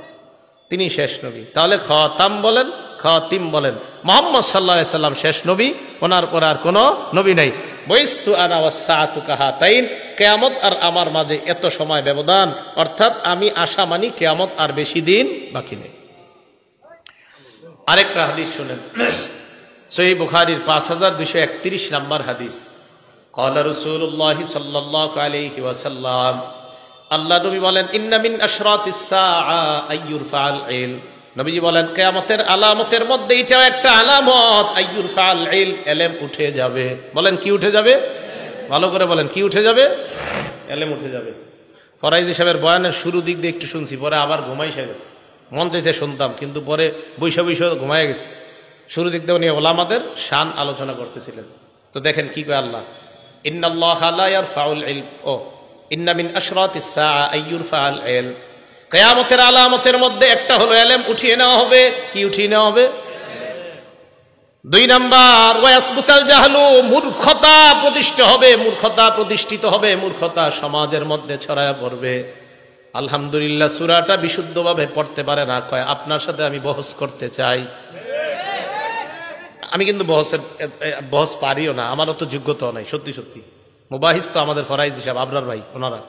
তিনি শেষ নবী। তাহলে খাতাম বলেন, খাতিম বলেন, মুহাম্মদ সাল্লাল্লাহু আলাইহি ওয়াসাল্লাম শেষ নবী, ওনার পর আর কোনো নবী নাই। বইস্তু আনা ওয়াস সাআতু কাহাতাইন, কিয়ামত আর আমার মাঝে এত সময় ব্যবধান, অর্থাৎ আমি আশা মানি কিয়ামত আর বেশি দিন বাকি নেই। আরেকটা হাদিস শুনেন, সহিহ বুখারীর 5231 নম্বর হাদিস, ক্বালা রাসূলুল্লাহ সাল্লাল্লাহু আলাইহি ওয়াসাল্লাম, আল্লাহ নবী বলেন, ইন্না মিন আশরাতিস সাআ আইয়ুরফাল ইলম, নবীজি বলেন কিয়ামতের আলামতের মধ্যে এটাও একটা আলামত, আইয়ুরফাল ইলম, ইলম উঠে যাবে। বলেন কি উঠে যাবে? ভালো করে বলেন, কি উঠে যাবে? ইলম উঠে যাবে। ফরাইজি সাহেবের বয়ানের শুরু দিক দিয়ে একটু শুনছি, পরে আবার ঘুমাইসে গেছে, মন চাইছে শুনতাম, কিন্তু পরে বৈশা ঘুমাই গেছে। শুরু দিক দিয়ে উনি ওলামাদের শান আলোচনা করতেছিলেন। তো দেখেন কি কয় আল্লাহ, ইন্নাল্লাহা লা ইয়ারফাউল ইলম, ও ইন্না মিন আশরাতিস সাআ আইয়ুরফাল ইলম, কিয়ামতের আলামতের মধ্যে একটা হলো ইলম উঠিয়ে নেওয়া হবে। কি উঠিয়ে নেওয়া হবে? 2 নাম্বার, ওয়াসবুতাল জাহলু, মূর্খতা প্রতিষ্ঠিত হবে, মূর্খতা সমাজের মধ্যে ছড়ায় পড়বে। আলহামদুলিল্লাহ সূরাটা বিশুদ্ধভাবে পড়তে পারে না, কয় আপনার সাথে আমি বহস করতে চাই। আমি কিন্তু বহস পারিও না, আমারও তো যোগ্যতা নাই, সত্যি সত্যি। মুবাহিস তো আমাদের ফরাইজি সাহেব, আবরার ভাই, ওনারা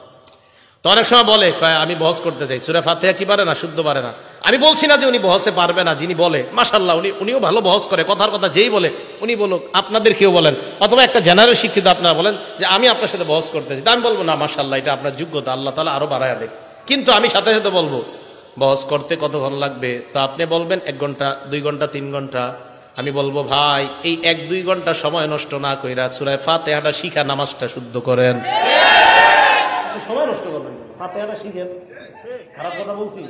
তো অনেক সময় বলে, কয় আমি বহস করতে চাই, সূরা ফাতিহা কি পারে না, শুদ্ধ পারে না। আমি বলছি না যে উনি বহসে পারবে না, যিনি বলে মাশাআল্লাহ উনিও ভালো বহস করে, কথার কথা যেই বলে উনি বলুক, আপনাদের কেউ বলেন, অথবা একটা জেনারেল শিক্ষিত আপনারা বলেন যে আমি আপনার সাথে বহস করতে চাই, আমি বলবো না মাশাআল্লাহ এটা আপনার যোগ্যতা, আল্লাহ তাআলা আরো বাড়ায়া দেখ। কিন্তু আমি সাথে সাথে বলবো বহস করতে কতক্ষণ লাগবে, তো আপনি বলবেন 1 ঘন্টা, 2 ঘন্টা, 3 ঘন্টা। আমি বলবো ভাই এই 1-2 ঘন্টা সময় নষ্ট না কইরা সূরা ফাতিহাটা শিখা নামাজটা শুদ্ধ করেন। সময় নষ্ট করবেন না, ফাতিহাটা শিখেন। খারাপ কথা বলছি?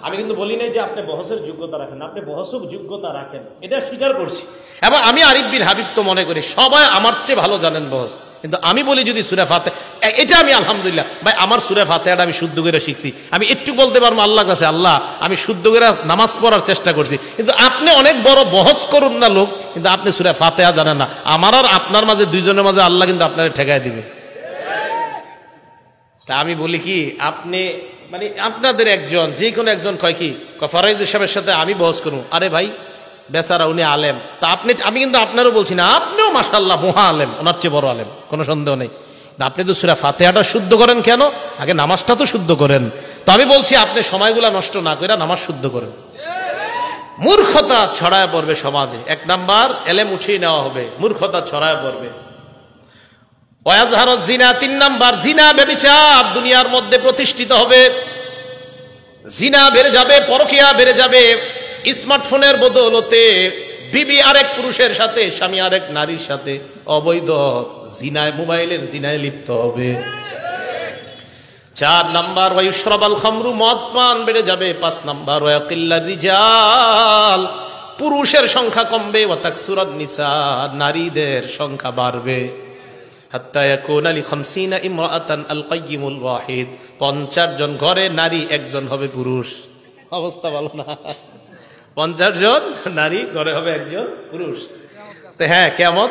আমি কিন্তু বলি নাই যে আপনি বহসের যোগ্যতা রাখেন, আপনি বহসও যোগ্যতা রাখেন, এটা স্বীকার করছি। এবং আমি আরিফ বিন হাবিব তো মনে করি সবাই আমার চেয়ে ভালো জানেন বহস, কিন্তু আমি বলি যদি সূরা ফাতিহা, এটা আমি আলহামদুলিল্লাহ ভাই আমার সূরা ফাতিহাটা আমি শুদ্ধ করে শিখছি। আমি একটু বলতে পারবো আল্লাহর কাছে, আল্লাহ আমি শুদ্ধ করে নামাজ পড়ার চেষ্টা করছি। কিন্তু আপনি অনেক বড় বহস করুন না লোক, কিন্তু আপনি সূরা ফাতিহা জানেন না। আমার আর আপনার মাঝে দুইজনের মাঝে আল্লাহ কিন্তু আপনারা ঠেকায় দিবে। তা আমি বলি কি, আপনি মানে আপনাদের একজন যে কোনো একজন কয় কি ফরাইজ সাহেবের সাথে আমি বহস করুন, আরে ভাই বেচারা উনি আলেম। তা আপনি, আমি কিন্তু আপনারও বলছি না, আপনিও মাশাআল্লাহ মহা আলেম, ওনার চেয়ে বড় আলেম, কোনো সন্দেহ নেই। আপনি তো সূরা ফাতিহাটা শুদ্ধ করেন কেন? আগে নামাজটা তো শুদ্ধ করেন। তো আমি বলছি আপনি সময়গুলা নষ্ট না করে নামাজ শুদ্ধ করেন। মূর্খতা ছড়ায় পড়বে সমাজে। এক নাম্বার, এলেম উঠিয়ে নেওয়া হবে, মূর্খতা ছড়ায় পড়বে। জিনা, 3 নাম্বার, জিনা ব্যভিচার দুনিয়ার মধ্যে প্রতিষ্ঠিত হবে। জিনা বেড়ে যাবে, পরকীয়া বেড়ে যাবে। স্মার্টফোনের বদৌলতে বিবি আরেক পুরুষের সাথে, স্বামী আরেক নারীর সাথে অবৈধ জিনায়, মোবাইলের জিনায় লিপ্ত হবে। 4 নাম্বার, ওয়ায়ুশরাবাল খামরু, মদ পান বেড়ে যাবে। 5 নাম্বার, ওয়াকিল্লার রিজাল, পুরুষের সংখ্যা কমবে। ওয়া তাকসুরান নিসা, নারীদের সংখ্যা বাড়বে। হাত্তা ইয়াকুনা লি 50 ইমরাআতান আল কাইয়িমুল ওয়াহিদ, 50 জন ঘরে নারী, একজন হবে পুরুষ। অবস্থা ভালো না? 50 জন নারী ঘরে হবে একজন পুরুষ। তো হ্যাঁ, কিয়ামত,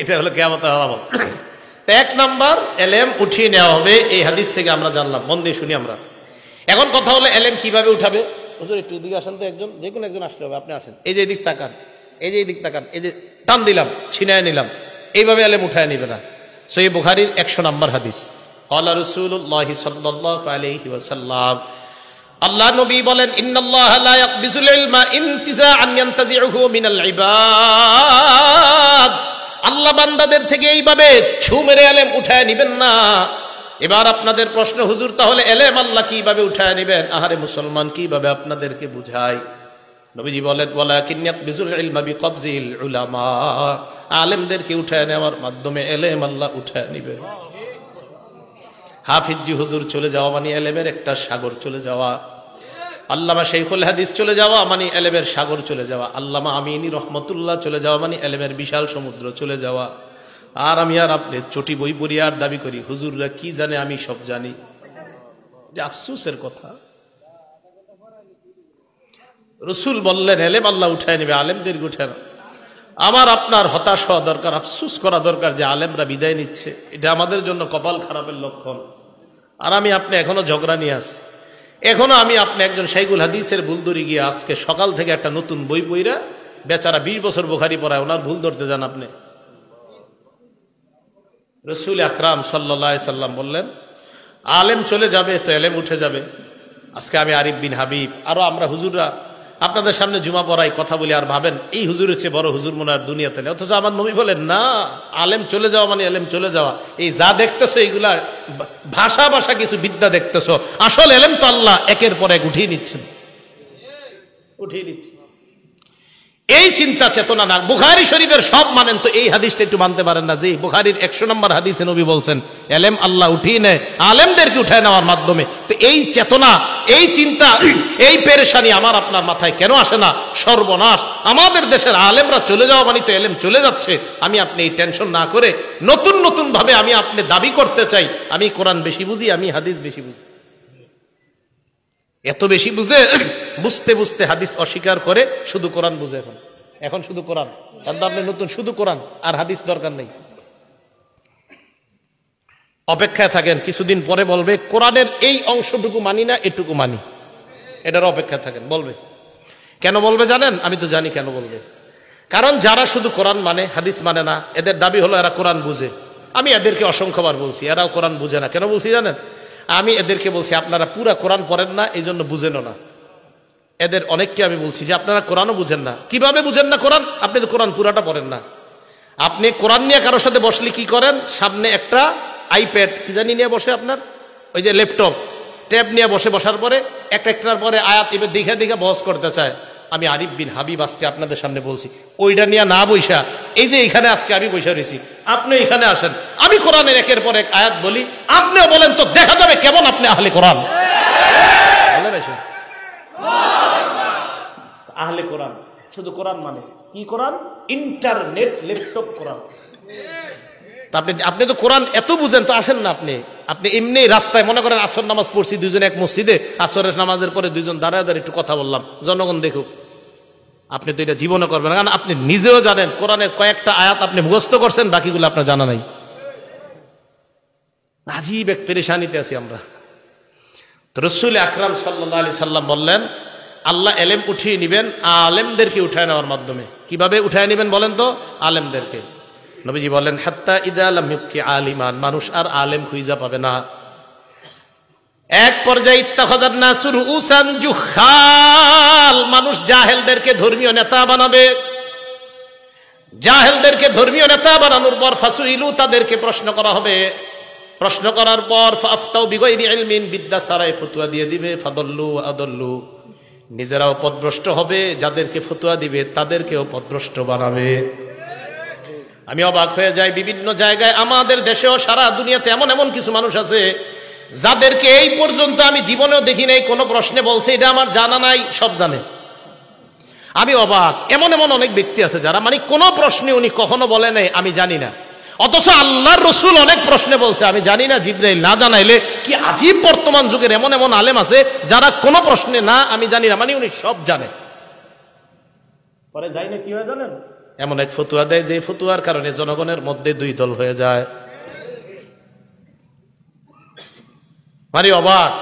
এটা হলো কিয়ামতের আলামত। তো 1 নাম্বার, এলেম উঠিয়ে নেওয়া হবে। এই হাদিস থেকে আমরা জানলাম, মন দিয়ে শুনি আমরা। এখন কথা হলো এলেম কিভাবে উঠাবে। হুজুর একটু এদিকে আসেন তো, একজন, যে কোনো একজন আসতে হবে। আপনি আসেন, এই যে এদিক তাকান, এই যে এদিক তাকান, এই যে টান দিলাম, ছিনায় নিলাম, এইভাবে এলেম উঠায় নিবে না। সহিহ বুখারীর 100 নম্বর হাদিস, ক্বালা রাসূলুল্লাহ সাল্লাল্লাহু আলাইহি ওয়াসাল্লাম, আল্লাহ নবী বলেন, ইন্নাল্লাহা লা ইয়াকবিজুল ইলমা ইনতিজাআন ইয়ানতাজিউহু মিনাল ইবাদ, আল্লাহ বান্দাদের থেকে এইভাবে ছু মেরে এলেম উঠায় নিবেন না। এবার আপনাদের প্রশ্ন, হুজুর তাহলে এলেম আল্লাহ কিভাবে উঠায় নিবেন? আহারে মুসলমান, কিভাবে আপনাদেরকে বুঝাই? নবীজি বলেন, ওয়ালাকিন ইয়াকবিজুল ইলমা বিকবজিল উলামা, আলেমদেরকে উঠায় নেওয়ার মাধ্যমে এলেম আল্লাহ উঠায় নিবেন। হাফিজি হুজুর চলে যাওয়া মানে এলেমের একটা সাগর চলে যাওয়া। আল্লামা শাইখুল হাদিস চলে যাওয়া মানে এলেমের সাগর চলে যাওয়া। আল্লামা আমিনী রহমতুল্লাহ চলে যাওয়া মানে এলেমের বিশাল সমুদ্র চলে যাওয়া। আর আমি আর আপনি চটি বই পড়ি আর দাবি করি হুজুররা কি জানে, আমি সব জানি। আফসোসের কথা। রসুল বললেন এলেম আল্লাহ উঠায় নেবে, আলেমদের উঠে না। আমার আপনার হতাশ হওয়া দরকার, আফসোস করা দরকার যে আলেমরা বিদায় নিচ্ছে। এটা আমাদের জন্য কপাল খারাপের লক্ষণ। আর আমি আপনি এখনো ঝগড়া নিয়ে আসি। এখনো আমি আপনি একজন শাইখুল হাদিসের ভুল ধরে গিয়ে আজকে সকাল থেকে একটা নতুন বই পইরা, বেচারা 20 বছর বুখারী পড়ায়, ওনার ভুল ধরতে যান আপনি। রাসূল আকরাম সাল্লাল্লাহু আলাইহি সাল্লাম বললেন, আলেম চলে যাবে তো এলেম উঠে যাবে। আজকে আমি আরিফ বিন হাবিব, আরো আমরা হুজুররা আপনাদের সামনে জুমা পড়াই, কথা বলি, আর ভাবেন এই হুজুরের চেয়ে বড় হুজুর মনে আর দুনিয়াতে নেই। অথচ আমার নবী বলেন না, আলেম চলে যাওয়া মানে এলেম চলে যাওয়া। এই যা দেখতেছো এইগুলা ভাষা ভাষা কিছু বিদ্যা দেখতেছো, আসল এলেম তো আল্লাহ একের পর এক উঠিয়ে নিচ্ছেন, উঠিয়ে নিচ্ছেন। এই চিন্তা চেতনা না। বুখারী শরীফের সব মানেন তো এই হাদিসটা একটু মানতে পারেন না যে বুখারীর 100 নম্বর হাদিসে নবী বলছেন এলেম আল্লাহ উঠিয়ে নেয় আলেমদেরকে উঠায় নেওয়ার মাধ্যমে। তো এই চেতনা, এই চিন্তা, এই পেরেশানি আমার আপনার মাথায় কেন আসে না? সর্বনাশ, আমাদের দেশের আলেমরা চলে যাওয়া মানে তো এলেম চলে যাচ্ছে। আমি আপনি এই টেনশন না করে নতুন নতুন ভাবে আমি আপনি দাবি করতে চাই আমি কোরআন বেশি বুঝি, আমি হাদিস বেশি বুঝি। এত বেশি বুঝে বুঝতে বুঝতে হাদিস অস্বীকার করে শুধু কোরআন বুঝে। এখন শুধু কোরআন, আপনি নতুন শুধু কোরআন আর হাদিস দরকার নেই। অপেক্ষায় থাকেন, কিছুদিন পরে বলবে কোরআনের এই অংশটুকু মানি না, এটুকু মানি। এটার অপেক্ষায় থাকেন, বলবে। কেন বলবে জানেন? আমি তো জানি কেন বলবে। কারণ যারা শুধু কোরআন মানে হাদিস মানে না, এদের দাবি হলো এরা কোরআন বুঝে। আমি এদেরকে অসংখ্যবার বলছি এরাও কোরআন বুঝে না। কেন বলছি জানেন? আমি এদেরকে বলছি আপনারা পুরা কোরআন পড়েন না, এই জন্য বুঝেনও না। এদের অনেককে আমি বলছি যে আপনারা কোরআনও বুঝেন না। কিভাবে বুঝেন না কোরআন? আপনি তো কোরআন পুরাটা পড়েন না। আপনি কোরআন নিয়ে কারোর সাথে বসলে কি করেন? সামনে একটা আইপ্যাড কি জানি নিয়ে বসে, আপনার ওই যে ল্যাপটপ ট্যাব নিয়ে বসে, বসার পরে একটার পরে আয়াত এবার দেখে দেখে বহস করতে চায়। আমি আরিফ বিন হাবিব আজকে আপনাদের সামনে বলছি, ওইটা নিয়ে না বৈশা এই যে এখানে আজকে আমি বৈশা রয়েছি, আপনি এখানে আসেন, আমি কোরআনের একের পর এক আয়াত বলি, আপনিও বলেন, তো দেখা যাবে কেমন আপনি আহলে কোরআন। আহলে কোরআন শুধু কোরআন মানে কি? কোরআন ইন্টারনেট, ল্যাপটপ কোরআন। আপনি তো কোরআন এত বুঝেন, তো আসেন না আপনি এমনি রাস্তায় মনে করেন আসর নামাজ পড়ছি দুইজন এক মসজিদে, আসরের নামাজের পরে দুইজন দাঁড়ায় দাঁড়িয়ে একটু কথা বললাম, জনগণ দেখুক। আপনি তো এটা জীবনে করবেন না, কারণ আপনি নিজেও জানেন কোরআনের কয়েকটা আয়াত আপনি মুখস্থ করছেন, বাকিগুলো আপনার জানা নাই। আজীব এক পেরেশানিতে আছি আমরা। তো রাসূল আকরাম সাল্লাল্লাহু আলাইহি সাল্লাম বললেন, আল্লাহ এলেম উঠিয়ে নিবেন আলেমদেরকে উঠায় নেওয়ার মাধ্যমে। কিভাবে উঠায় নিবেন বলেন তো? আলেমদেরকে। নবীজি বলেন, হাত্তা ইদা লাম ইউকি আলিমান, মানুষ আর আলেম খুঁজা পাবে না। এক পর্যায়ে ইত্তাখাযান নাসু রুউসান জুহাল, মানুষ জাহেলদেরকে ধর্মীয় নেতা বানাবে। জাহেলদেরকে ধর্মীয় নেতা বানানোর পর ফাসুইলু, তাদেরকে প্রশ্ন করা হবে। প্রশ্ন করার পর ফাফতাউ বিগাইরি ইলমিন, বিদ্যা ছাড়াই ফতোয়া দিয়ে দিবে। ফাদল্লু আদল্লু, নিজেরাও পথভ্রষ্ট হবে, যাদেরকে ফতোয়া দিবে তাদেরকেও পথভ্রষ্ট বানাবে। আমি অবাক হয়ে যাই, বিভিন্ন জায়গায় আমাদের দেশেও সারা দুনিয়াতে এমন এমন কিছু মানুষ আছে যাদেরকে এই পর্যন্ত আমি জীবনেও দেখি নাই কোনো প্রশ্নে বলছে এটা আমার জানা নাই, সব জানে। আমি অবাক, এমন এমন অনেক ব্যক্তি আছে যারা মানে কোনো প্রশ্নে উনি কখনো বলে নাই আমি জানি না, অথচ আল্লাহর রাসূল অনেক প্রশ্নে বলছে আমি জানি না, জিবরাইল না জানাইলে। কি আজীব বর্তমান যুগের এমন এমন আলেম আছে যারা কোনো প্রশ্নে না আমি জানি না, মানে উনি সব জানে। পরে যাই না কি হয় জানেন, এমন এক ফতুয়া দেয় যে ফতুয়ার কারণে জনগণের মধ্যে দুই দল হয়ে যায়। মানে অবাক,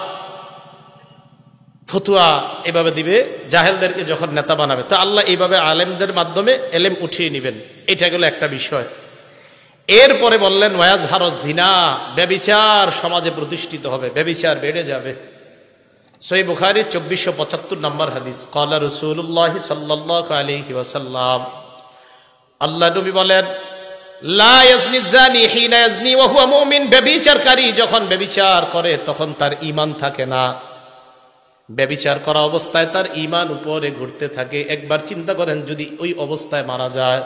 ফতুয়া এভাবে দিবে, জাহেলদেরকে যখন নেতা বানাবে। তো আল্লাহ এইভাবে আলেমদের মাধ্যমে এলেম উঠিয়ে নিবেন, এটা গেল একটা বিষয়। এরপরে বললেন ওয়াজহারু জিনা, ব্যভিচার সমাজে প্রতিষ্ঠিত হবে, ব্যভিচার বেড়ে যাবে। সহিহ বুখারী 2475 নম্বর হাদিস, ক্বালা রাসূলুল্লাহ সাল্লাল্লাহু আলাইহি ওয়াসাল্লাম, আল্লাহ নবী বলেন, লা ইয়াজনি যানি হিনা ইয়াজনি ওয়া হুয়া মুমিন, ব্যভিচারকারী যখন ব্যভিচার করে তখন তার ঈমান থাকে না, ব্যভিচার করা অবস্থায় তার ঈমান উপরে ঘুরতে থাকে। একবার চিন্তা করেন যদি ওই অবস্থায় মারা যায়।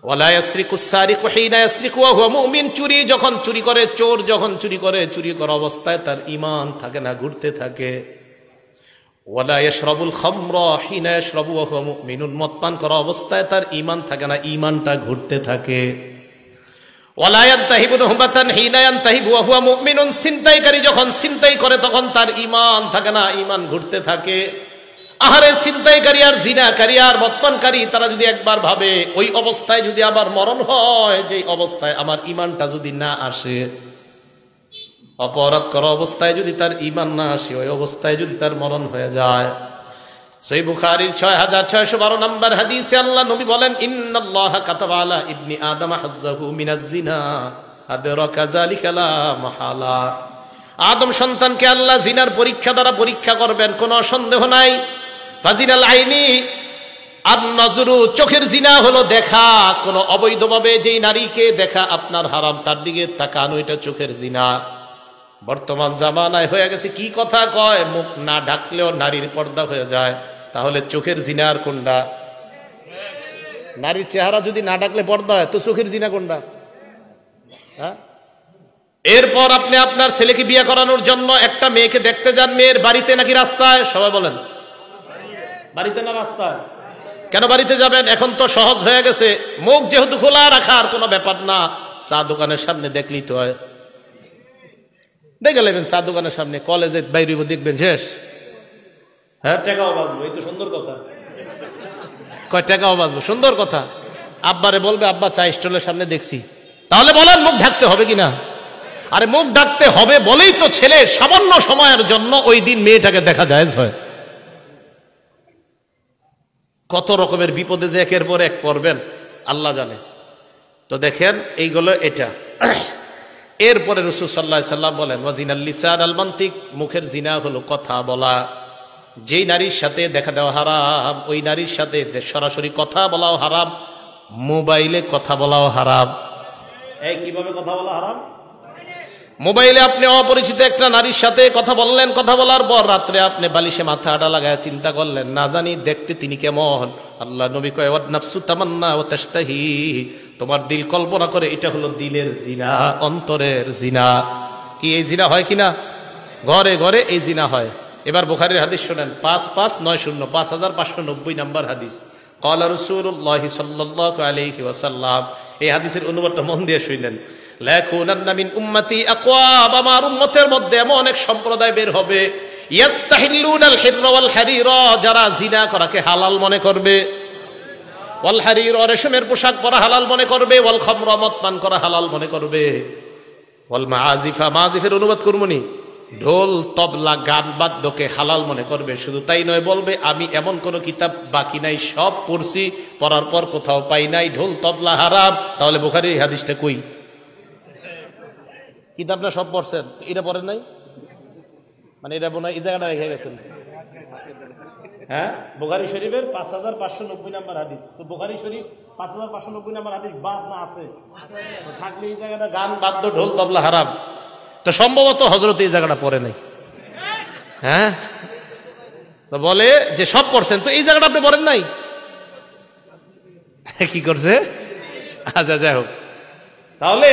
ওয়ালা ইয়াসরিকু সারিকু হিনা ইয়াসরিকু ওয়া হুয়া মুমিন, চুরি যখন চুরি করে, চোর যখন চুরি করে, চুরি করা অবস্থায় তার ঈমান থাকে না, ঘুরতে থাকে। ওয়ালা ইয়াশরাবুল খামরা হিনা ইয়াশরাবু ওয়া হুয়া মুমিনুন, মদ পান করা অবস্থায় তার ঈমান থাকে না, ঈমানটা ঘুরতে থাকে। ওয়ালা ইয়ানতাহিবু নুহবাতান হিনা ইয়ানতাহিবু ওয়া হুয়া মুমিনুন, ছিনতাইকারী যখন ছিনতাই করে তখন তার ঈমান থাকে না, ঈমান ঘুরতে থাকে। আহারে, ছিনতাইকারী আর জিনাকারী আর মদপানকারী তারা যদি একবার ভাবে ওই অবস্থায় যদি আবার মরণ হয়, যে অবস্থায় আমার ঈমানটা যদি না আসে, অপরাধ করা অবস্থায় যদি তার ঈমান না আসে, ওই অবস্থায় যদি তার মরণ হয়ে যায়। সহিহ বুখারীর 6612 নম্বর হাদিসে আল্লাহ নবী বলেন, ইন্নাল্লাহা কাতাবা আলা ইবনি আদম হাজ্জাহু মিনাজ জিনা আদরাকা যালিকা লা মাহালা, আদম সন্তানকে আল্লাহ জিনার পরীক্ষা দ্বারা পরীক্ষা করবেন, কোনো সন্দেহ নাই। ফাজিনাল আইনি আন-নাজরু, চোখের জিনা হলো দেখা, কোন অবৈধভাবে যেই নারীকে দেখা আপনার হারাম, তার দিকে তাকানো, এটা চোখের জিনা। বর্তমান জামানায় হয়ে গেছে কি কথা কয়, মুখ না ঢাকলেও নারীর পর্দা হয়ে যায়। তাহলে চোখের জিনা আর কোনটা? নারীর চেহারা যদি না ঢাকলে পর্দা হয়, তো চোখের জিনা কোনটা? হ্যাঁ। এরপর আপনি আপনার ছেলেকে বিয়ে করানোর জন্য একটা মেয়েকে দেখতে যান, মেয়ের বাড়িতে নাকি রাস্তায়? সবাই বলেন বাড়িতে না রাস্তায়? কেন বাড়িতে যাবেন? এখন তো সহজ হয়ে গেছে, মুখ যেহেতু খোলা রাখার কোনো ব্যাপার না, চা দোকানের সামনে দেখলেই তো হয়। দেখে নেবেন চা দোকানের সামনে, কলেজে বাইরে দেখবেন শেষ। হ্যাঁ, টাকাও বাঁচবো, এই তো সুন্দর কথা। কয় টাকাও বাঁচবো, সুন্দর কথা। আব্বারে বলবে, আব্বা চা স্টলের সামনে দেখছি। তাহলে বলেন মুখ ঢাকতে হবে কিনা? আরে মুখ ঢাকতে হবে বলেই তো ছেলে সামান্য সময়ের জন্য ওই দিন মেয়েটাকে দেখা যায় হয়। কত রকমের বিপদে যে একের পর এক পড়বেন আল্লাহ জানে। তো দেখেন এইগুলো এটা। এরপরে রাসূল সাল্লাল্লাহু আলাইহি সাল্লাম বলেন, ওয়াজিনাল লিসান আল মানতিক, মুখের জিনা হলো কথা বলা। যেই নারীর সাথে দেখা দেওয়া হারাম, ওই নারীর সাথে সরাসরি কথা বলাও হারাম, মোবাইলে কথা বলাও হারাম। এই কিভাবে কথা বলা হারাম? মোবাইলে আপনি অপরিচিত একটা নারীর সাথে কথা বললেন, কথা বলার পর রাত্রে আপনি বালিশে মাথা আড়া লাগায় চিন্তা করলেন, না জানি দেখতে তিনি কেমন। আল্লাহ নবী কয় ওয়ান নাফসু তামান্না ওয়া তাশতাহি, তোমার দিল কল্পনা করে, এটা হলো দিলের জিনা, অন্তরের জিনা। কি এই জিনা হয় কিনা? ঘরে ঘরে এই জিনা হয়। এবার বুখারীর হাদিস শুনেন, 5590 5590 নাম্বার হাদিস। ক্বালা রাসূলুল্লাহি সাল্লাল্লাহু আলাইহি ওয়াসাল্লাম, এই হাদিসের অনুবাদটা মন দিয়ে শুনেন। লাকুনান্না মিন উম্মতি আকওয়াম, আমার উম্মতের মধ্যে এমন এক সম্প্রদায় বের হবে, ইস্তাহিল্লুনাল হিররা ওয়াল হারিরা, যারা জিনা করাকে হালাল মনে করবে, ওয়াল হারিরা, রেশমের পোশাক পরা হালাল মনে করবে, ওয়াল খামরা, মদ পান করা হালাল মনে করবে, ওয়াল মাআজিফা, মাআজিফের অনুবাদ করবনি, ঢোল তবলা গান বাদ্যকে হালাল মনে করবে। শুধু তাই নয়, বলবে আমি এমন কোন কিতাব বাকি নাই, সব পড়ছি, পড়ার পর কোথাও পাই নাই ঢোল তবলা হারাম। তাহলে বুখারীর এই হাদিসটা কই? কিতাব না সব পড়ছেন, এটা পড়েন নাই, মানে এটা মনে হয় এই জায়গাটা রেখে গেছেন। হ্যাঁ, বুখারী শরীফের 5590 নাম্বার হাদিস। তো বুখারী শরীফ 5590 নাম্বার হাদিস বাদ না আছে? থাকলে এই জায়গাটা গান বাদ্য ঢোল তবলা হারাম, তো সম্ভবত হযরত এই জায়গাটা পড়ে নাই। হ্যাঁ, তো বলে যে সব পড়ছেন, তো এই জায়গাটা আপনি পড়েন নাই, কি করছে? আচ্ছা, যাই হোক। তাহলে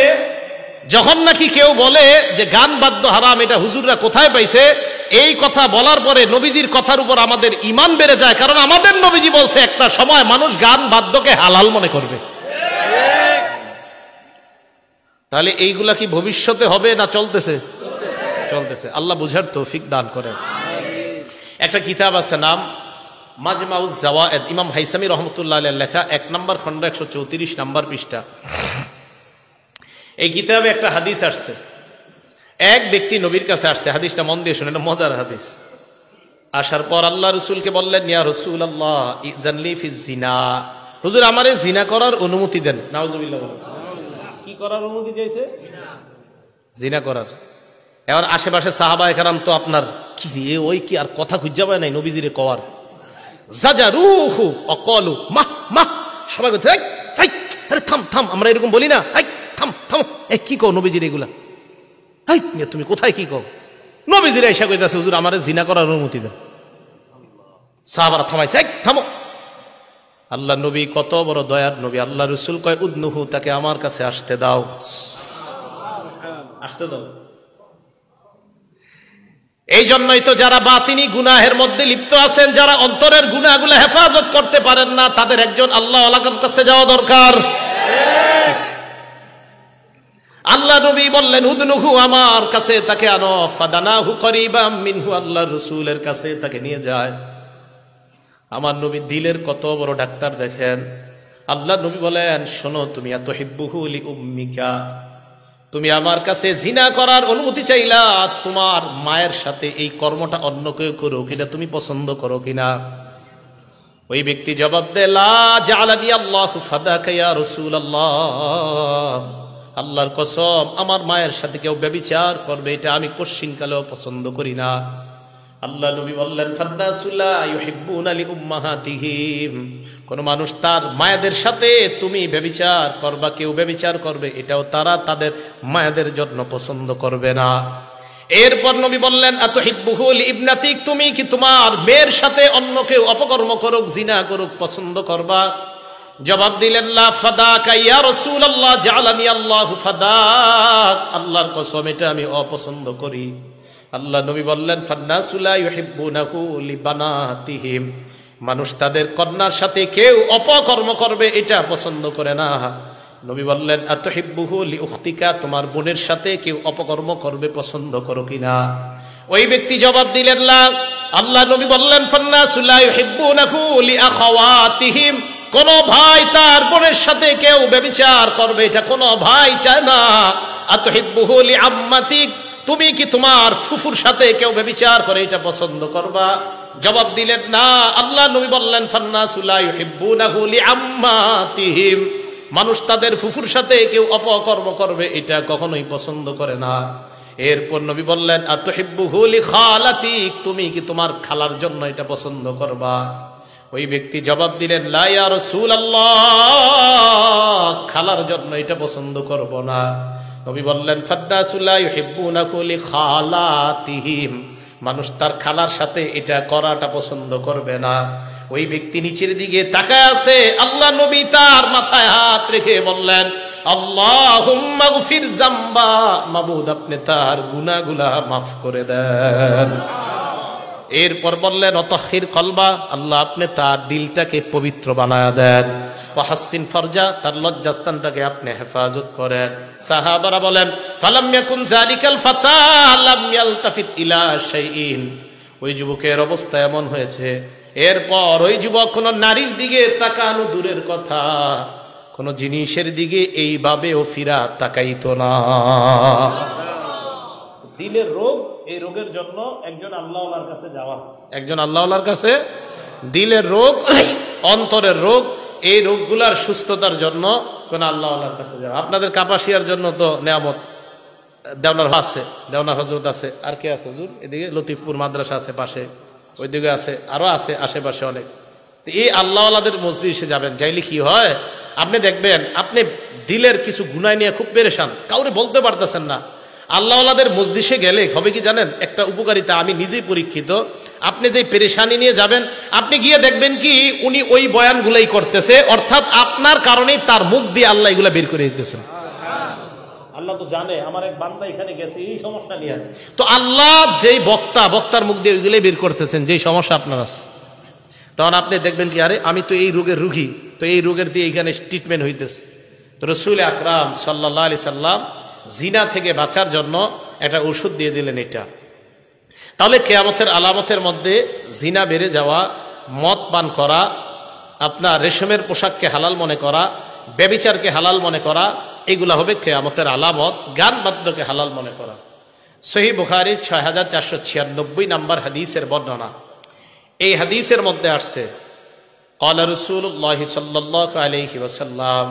যখন নাকি কেউ বলে যে গান বাদ্য হারাম, এটা হুজুররা কোথায় পাইছে, এই কথা বলার পরে নবীজির কথার উপর আমাদের ঈমান বেড়ে যায়, কারণ আমাদের নবীজি বলছে একটা সময় মানুষ গান বাদ্যকে হালাল মনে করবে। তাহলে এইগুলা কি ভবিষ্যতে হবে না চলতেছে? চলতেছে। আল্লাহ বুঝার তৌফিক দান করেন। একটা কিতাব আছে, নাম মাজমাউজ জাওয়ায়েদ, ইমাম হাইসামি রহমতুল্লাহ আলাইহির লেখা, 1 নম্বর খণ্ড 134 নম্বর পৃষ্ঠা। এই কিতাবে একটা হাদিস আসছে, এক ব্যক্তি নবীর কাছে আসছে, হাদিসটা মন দিয়ে শুনেন, মজার হাদিস। আসার পর আল্লাহ রাসূলকে বললেন, ইয়া রাসূলুল্লাহ ইযানলি ফিজ জিনা, হুজুর আমারে জিনা করার অনুমতি দেন। নাউজুবিল্লাহ। কি করার অনুমতি চাইছে? জিনা করার। এবার আশেপাশে সাহাবায়ে কেরাম তো আপনার কি রে, ওই কি আর কথা খুঁজে পায় নাই নবীজিরে কওয়ার, জাজারুহু অকলু মাহ মাহ, সবাই বলতে হাই, আরে থাম থাম, আমরা এরকম বলি না, হাই থাম থাম, এই কি কও নবীজির এগুলা, হাই তুমি কোথায় কি কও? নবীজির এসে কইতাছে হুজুর আমারে জিনা করার অনুমতি দেন। সাহাবারা থামাইছে, এই থামো। আল্লাহ নবী কত বড় দয়ার নবী, আল্লাহ রাসূল কয় উদনুহু, তাকে আমার কাছে আসতে দাও, আসতে দাও। এই জন্যই তো যারা বাতিনি গুনাহের মধ্যে লিপ্ত আছেন, যারা অন্তরের গুনাহগুলো হেফাজত করতে পারেন না, তাদের একজন আল্লাহ ওয়ালার কাছে যাওয়া দরকার। আল্লাহ নবী বললেন উদনুহু, আমার কাছে তাকে আনো, ফাদানাহু করিবাম মিনহু, আল্লাহ রাসূলের কাছে তাকে নিয়ে যায়। আমার নবী দিলের কত বড় ডাক্তার দেখেন। আল্লাহ নবী বলেন, শোনো, তুমি আতুহিব্বুহু লিউম্মিকা, তুমি আমার কাছে জিনা করার অনুমতি চাইলা, তোমার মায়ের সাথে এই কর্মটা অন্য কেউ করো কিনা তুমি পছন্দ করো কিনা? ওই ব্যক্তি জবাব দেয়, লা জাআলানি আল্লাহু ফাদাকা ইয়া রাসূলুল্লাহ, আল্লাহর কসম আমার মায়ের সাথে কেউ ব্যভিচার করবে এটা আমি কোশ্চিনকালেও পছন্দ করি না। আল্লাহ নবী বললেন, ফান্নাসু লা ইউহিব্বুনা লিউম্মাহাতিহিম, কোন মানুষ তার মায়েদের সাথে তুমি ব্যভিচার করবা, কেউ ব্যভিচার করবে, এটাও তারা তাদের মায়েদের জন্য পছন্দ করবে না। এরপর নবী বললেন, আতুহিব্বুহু লিইবনাতিক, তুমি কি তোমার মেয়ের সাথে অন্য কেউ অপকর্ম করুক, জিনা করুক পছন্দ করবা? জবাব দিলেন, লা ফাদাকা ইয়া রাসূলুল্লাহ, জাআলানি আল্লাহু ফাদাক, আল্লাহর কসম এটা আমি অপছন্দ করি। আল্লাহ নবী বললেন, ফান্নাসু লা ইউহিব্বুনাহু লিবানাতিহিম, মানুষ তাদের কন্যার সাথে কেউ অপকর্ম করবে এটা পছন্দ করে না। নবী বললেন, আতুহিব্বুহু লিউখতিকা, তোমার বোনের সাথে কেউ অপকর্ম করবে পছন্দ করো কিনা? ওই ব্যক্তি জবাব দিলেন, লা। আল্লাহ নবী বললেন, ফান্নাসু লা ইউহিব্বুনাহু লিআখাওয়াতিহিম, কোন ভাই তার বোনের সাথে কেউ ব্যভিচার করবে এটা কোন ভাই চায় না। আতুহিব্বুহু লিআম্মাতিক, তুমি কি তোমার ফুফুর সাথে কেউ ব্যভিচার করে এটা পছন্দ করবা? জবাব দিলেন, না। আল্লাহ নবী বললেন, ফান্নাসু লা ইউহিব্বুনাহু লিআম্মাতিহিম, মানুষ তাদের ফুফুর সাথে কেউ অপকর্ম করবে এটা কখনোই পছন্দ করে না। এরপর নবী বললেন, আতুহিব্বুহু লিখালাতিক, তুমি কি তোমার খালার জন্য এটা পছন্দ করবা? ওই ব্যক্তি জবাব দিলেন, লা ইয়া রাসূলুল্লাহ, খালার জন্য এটা পছন্দ করব না। নবী বললেন, ফাদ্দাসু লা ইউহিব্বুনাহু লিখালাতিহিম, মানুষ তার খালার সাথে এটা করাটা পছন্দ করবে না। ওই ব্যক্তি নিচের দিকে তাকায় আছে। আল্লাহ নবী তার মাথায় হাত রেখে বললেন, আল্লাহুম্মা গফির যামবা, মাবুদ আপনি তার গুনাহগুলা মাফ করে দেন। এরপর বললেন, অতহির কলবা, আল্লাহ আপনি তার দিলটাকে পবিত্র বানায়া দেন। ওয়াহাসসিন ফারজা, তার লজ্জাস্থানটাকে আপনি হেফাজত করেন। সাহাবারা বলেন, ফালাম ইয়াকুন যালিকাল ফাতা লাম ইয়ালতাফিত ইলা শাইইন, ওই যুবকের অবস্থা এমন হয়েছে, এরপর ওই যুবক কোন নারীর দিকে তাকানো দূরের কথা, কোন জিনিসের দিকে এইভাবেও ফিরা তাকাইতো না। দিলের রোগ, এই রোগের জন্য একজন আল্লাহওয়ালার কাছে যাওয়া, একজন আল্লাহওয়ালার কাছে। দিলের রোগ, অন্তরের রোগ, এই রোগগুলার সুস্থতার জন্য কোন আল্লাহওয়ালার কাছে যাওয়া। আপনাদের কাপাসিয়ার জন্য তো নেয়ামত দেওনার আছে, দেওনার হজরত আছে, আর কে আছে হুজুর? এদিকে লতিফপুর মাদ্রাসা আছে পাশে, ওইদিকে আছে, আরো আছে আশেপাশে অনেক। এই আল্লাহওয়ালাদের মজলিসে যাবেন, যাইলে কি হয়, আপনি দেখবেন আপনি দিলের কিছু গুনাহ নিয়ে খুব পেরেশান, কাউরে বলতে পারতেছেন না। আল্লাহওয়ালাদের মজলিসে গেলে হবে কি জানেন, একটা উপকারিতা, আমি নিজেই পরীক্ষিত। আপনি যে পেরেশানি নিয়ে যাবেন, আপনি গিয়ে দেখবেন কি উনি ওই বয়ানগুলাই করতেছে, অর্থাৎ আপনার কারণেই তার মুখ দিয়ে আল্লাহ এগুলা বের করে দিতেছেন। আল্লাহ তো জানে আমার এক বান্দা এখানে গেছে এই সমস্যা নিয়ে, তো আল্লাহ যেই বক্তার মুখ দিয়ে ওইগুলাই বের করতেছেন যেই সমস্যা আপনার আছে। তখন আপনি দেখবেন কি, আরে আমি তো এই রোগের রুগী, তো এই রোগের দিয়ে এইখানে ট্রিটমেন্ট হইতেছে। তো রাসূল আকরাম সাল্লাল্লাহু আলাইহি সাল্লাম জিনা থেকে বাঁচার জন্য একটা ওষুধ দিয়ে দিলেন এটা। তাহলে কিয়ামতের আলামতের মধ্যে জিনা বেড়ে যাওয়া, মদ পান করা, আপনার রেশমের পোশাককে হালাল মনে করা, ব্যভিচারকে হালাল মনে করা, এগুলা হবে কিয়ামতের আলামত। গান বাদ্যকে হালাল মনে করা। সহিহ বুখারী 6496 নম্বর হাদিসের বর্ণনা। এই হাদিসের মধ্যে আসছে, ক্বালা রাসূলুল্লাহ সাল্লাল্লাহু আলাইহি ওয়াসাল্লাম,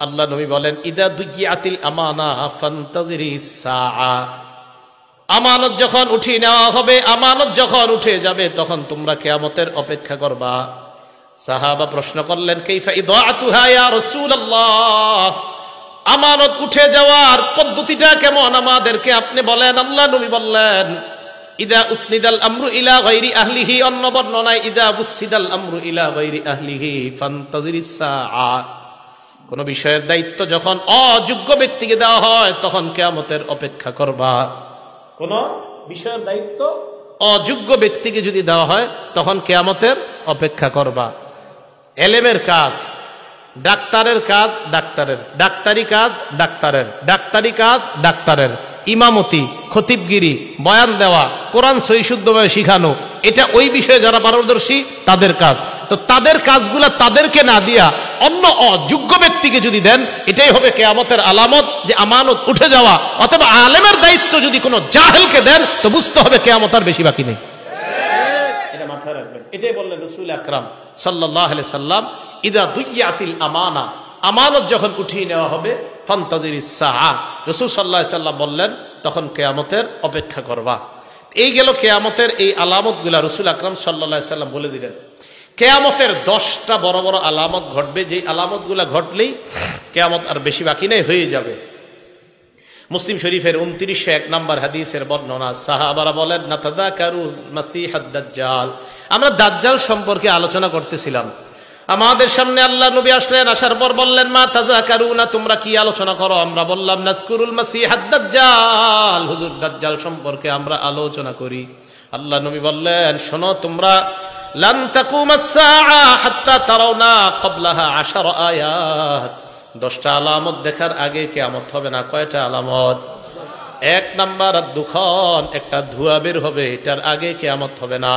আল্লাহ নবী বলেন, ইদা দুইয়াতিল আমানা ফান্তাজিরিস সাআ, আমানত যখন উঠিয়ে নেওয়া হবে, আমানত যখন উঠে যাবে, তখন তোমরা কিয়ামতের অপেক্ষা করবা। সাহাবা প্রশ্ন করলেন, কাইফা ইদাআতুহা ইয়া রাসূলুল্লাহ, আমানত উঠে যাওয়ার পদ্ধতিটা কেমন আমাদেরকে আপনি বলেন। আল্লাহ নবী বললেন, ইদা উসনিদাল আমরু ইলা গায়রি আহলিহি, অন্য বর্ণনায় ইদা উসনিদাল আমরু ইলা গায়রি আহলিহি ফান্তাজিরিস সাআ, কোন বিষয়ের দায়িত্ব যখন অযোগ্য ব্যক্তিকে দেওয়া হয় তখন কিয়ামতের অপেক্ষা করবা। কোন বিষয়ের দায়িত্ব অযোগ্য ব্যক্তিকে যদি দেওয়া হয় তখন কিয়ামতের অপেক্ষা করবা। এলেমের কাজ ডাক্তারের কাজ, ডাক্তারের ডাক্তারি কাজ, ডাক্তারের ডাক্তারি কাজ, ডাক্তারের ইমামতি, খতিবগিরি, বয়ান দেওয়া, কোরআন সহিহ শুদ্ধভাবে শিখানো, এটা ওই বিষয়ে যারা পারদর্শী তাদের কাজ। তো তাদের কাজগুলা তাদেরকে না দিয়া অন্য অযোগ্য ব্যক্তিকে যদি দেন, এটাই হবে কিয়ামতের আলামত যে আমানত উঠে যাওয়া। অথবা আলেমের দায়িত্ব যদি কোনো জাহেলকে দেন, তো বুঝতে হবে কিয়ামত আর বেশি বাকি নেই। এটা মাথায় রাখবেন। এটাই বললেন রাসূল আকরাম সাল্লাল্লাহু আলাইহি সাল্লাম, ইদা দুইয়াতিল আমানা, আমানত যখন উঠিয়ে নেওয়া হবে, ফান্তাজিরিস সাআ, রাসূল সাল্লাল্লাহু আলাইহি সাল্লাম বললেন তখন কিয়ামতের অপেক্ষা করবা। এই গেল কিয়ামতের এই আলামতগুলা রাসূল আকরাম সাল্লাল্লাহু আলাইহি সাল্লাম বলে দিলেন। কিয়ামতের 10টা বড় বড় আলামত ঘটবে, যে আলামতগুলা ঘটলেই কিয়ামত আর বেশি বাকি নেই, হয়ে যাবে। মুসলিম শরীফের 2901 নম্বর হাদিসের বর্ণনা। সাহাবারা বলেন, নাতাযাকারুল মাসিহাদ দাজ্জাল, আমরা দাজ্জাল সম্পর্কে আলোচনা করতেছিলাম। আমাদের সামনে আল্লাহ নবী আসলেন, আসার পর বললেন, মা তাযাকারুনা, তোমরা কি আলোচনা করো? আমরা বললাম, নাযকুরুল মাসিহাদ দাজ্জাল, হুজুর দাজ্জাল সম্পর্কে আমরা আলোচনা করি। আল্লাহ নবী বললেন, শোনো তোমরা, লান তাকুমাস সাআ হাত্তা তারাউনা ক্বাবলাহা 10 আয়াত, 10টা আলামত দেখার আগে কিয়ামত হবে না। কয়টা আলামত? 1 নাম্বার আদ-দুখান, একটা ধোঁয়া বের হবে, এটার আগে কিয়ামত হবে না।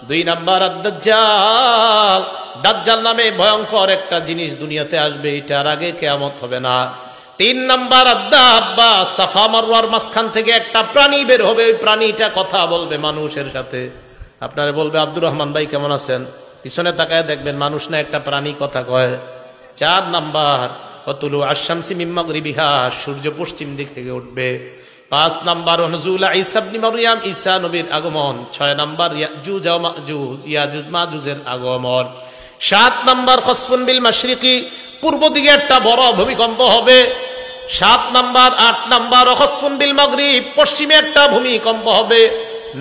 2 নাম্বার আদ-দাজ্জাল, দাজ্জাল নামে ভয়ঙ্কর একটা জিনিস দুনিয়াতে আসবে, এটার আগে কিয়ামত হবে না। 3 নাম্বার আদ-দাব্বা, সাফা মারওয়ার মাঝখান থেকে একটা প্রাণী বের হবে, ওই প্রাণীটা কথা বলবে মানুষের সাথে। আপনারা বলবে, আব্দুর রহমান ভাই কেমন আছেন? পিছনে তাকায় দেখবেন মানুষ না একটা প্রাণী কথা কয়। 4 নাম্বার, ওয়াতুলু আশ-শামসি মিন মাগরিবিহা, সূর্য পশ্চিম দিক থেকে উঠবে। 5 নাম্বার নুজুল ঈসা ইবনে মারইয়াম, ঈসা নবীর আগমন। 6 নাম্বার ইয়াজুজ ওয়া মাজুজ, ইয়াজুজ মাজুজের আগমন। 7 নাম্বার খসফুন বিল মাশরিকি, পূর্ব দিকে একটা বড় ভূমিকম্প হবে। 7 নাম্বার। 8 নাম্বার খসফুন বিল মাগরিব, পশ্চিমে একটা ভূমিকম্প হবে।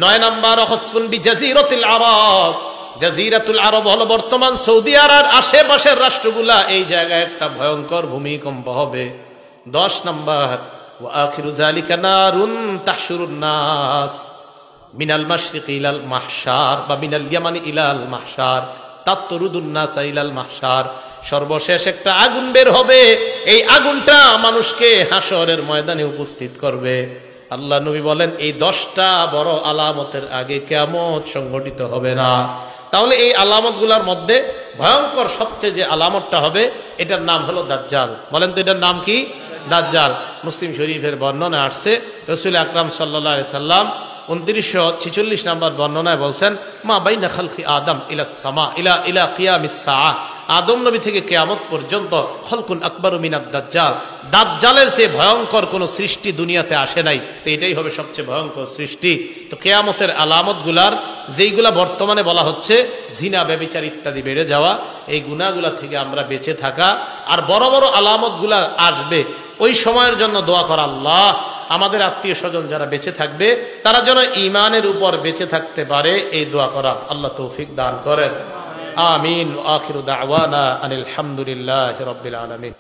9 নাম্বার খসফুন বি জাজিরাতুল আরব, জাজিরাতুল আরব হলো বর্তমান সৌদি আরব আশেপাশের রাষ্ট্রগুলা, এই জায়গায় একটা ভয়ঙ্কর ভূমিকম্প হবে। 10 নাম্বার ওয়া আখিরু যালিকা নারুন তাহশুরুন নাস মিনাল মাশরিকি ইলাল মাহশার বা মিনাল ইয়ামানি ইলাল মাহশার তাতরুদুন নাস ইলাল মাহশার। সর্বশেষ একটা আগুন বের হবে, এই আগুনটা মানুষকে হাসরের ময়দানে উপস্থিত করবে। আল্লাহ নবী বলেন এই 10টা বড় আলামতের আগে কিয়ামত সংঘটিত হবে না। তাহলে এই আলামতগুলোর মধ্যে ভয়ঙ্কর সবচেয়ে যে আলামতটা হবে, এটার নাম হলো দাজ্জাল। বলেন তো এটার নাম কি? দাজ্জাল। মুসলিম শরীফের বর্ণনা আসছে, রাসূল আকরাম সাল্লাল্লাহু আলাইহি সাল্লাম 2946 নম্বর বর্ণনায় বলছেন, মা বাইনা খালকি আদম ইলা সামা ইলা কিয়ামিস সাআ, আদম নবী থেকে কিয়ামত পর্যন্ত খলকুন আকবারু মিনাদ দাজ্জাল, দাজ্জালের চেয়ে ভয়ঙ্কর কোন সৃষ্টি দুনিয়াতে আসে নাই। তো এটাই হবে সবচেয়ে ভয়ঙ্কর সৃষ্টি। তো কিয়ামতের আলামতগুলার যেইগুলা বর্তমানে বলা হচ্ছে, জিনা, ব্যভিচার ইত্যাদি বেড়ে যাওয়া, এই গুনাহগুলা থেকে আমরা বেঁচে থাকা, আর বড় বড় আলামতগুলা আসবে, ওই সময়ের জন্য দোয়া করা, আল্লাহ আমাদের আত্মীয় স্বজন যারা বেঁচে থাকবে তারা যেন ঈমানের উপর বেঁচে থাকতে পারে, এই দোয়া করা। আল্লাহ তৌফিক দান করেন। আমিন। আখিরু দাওয়ানা আনিল হামদুলিল্লাহি রাব্বিল আলামিন।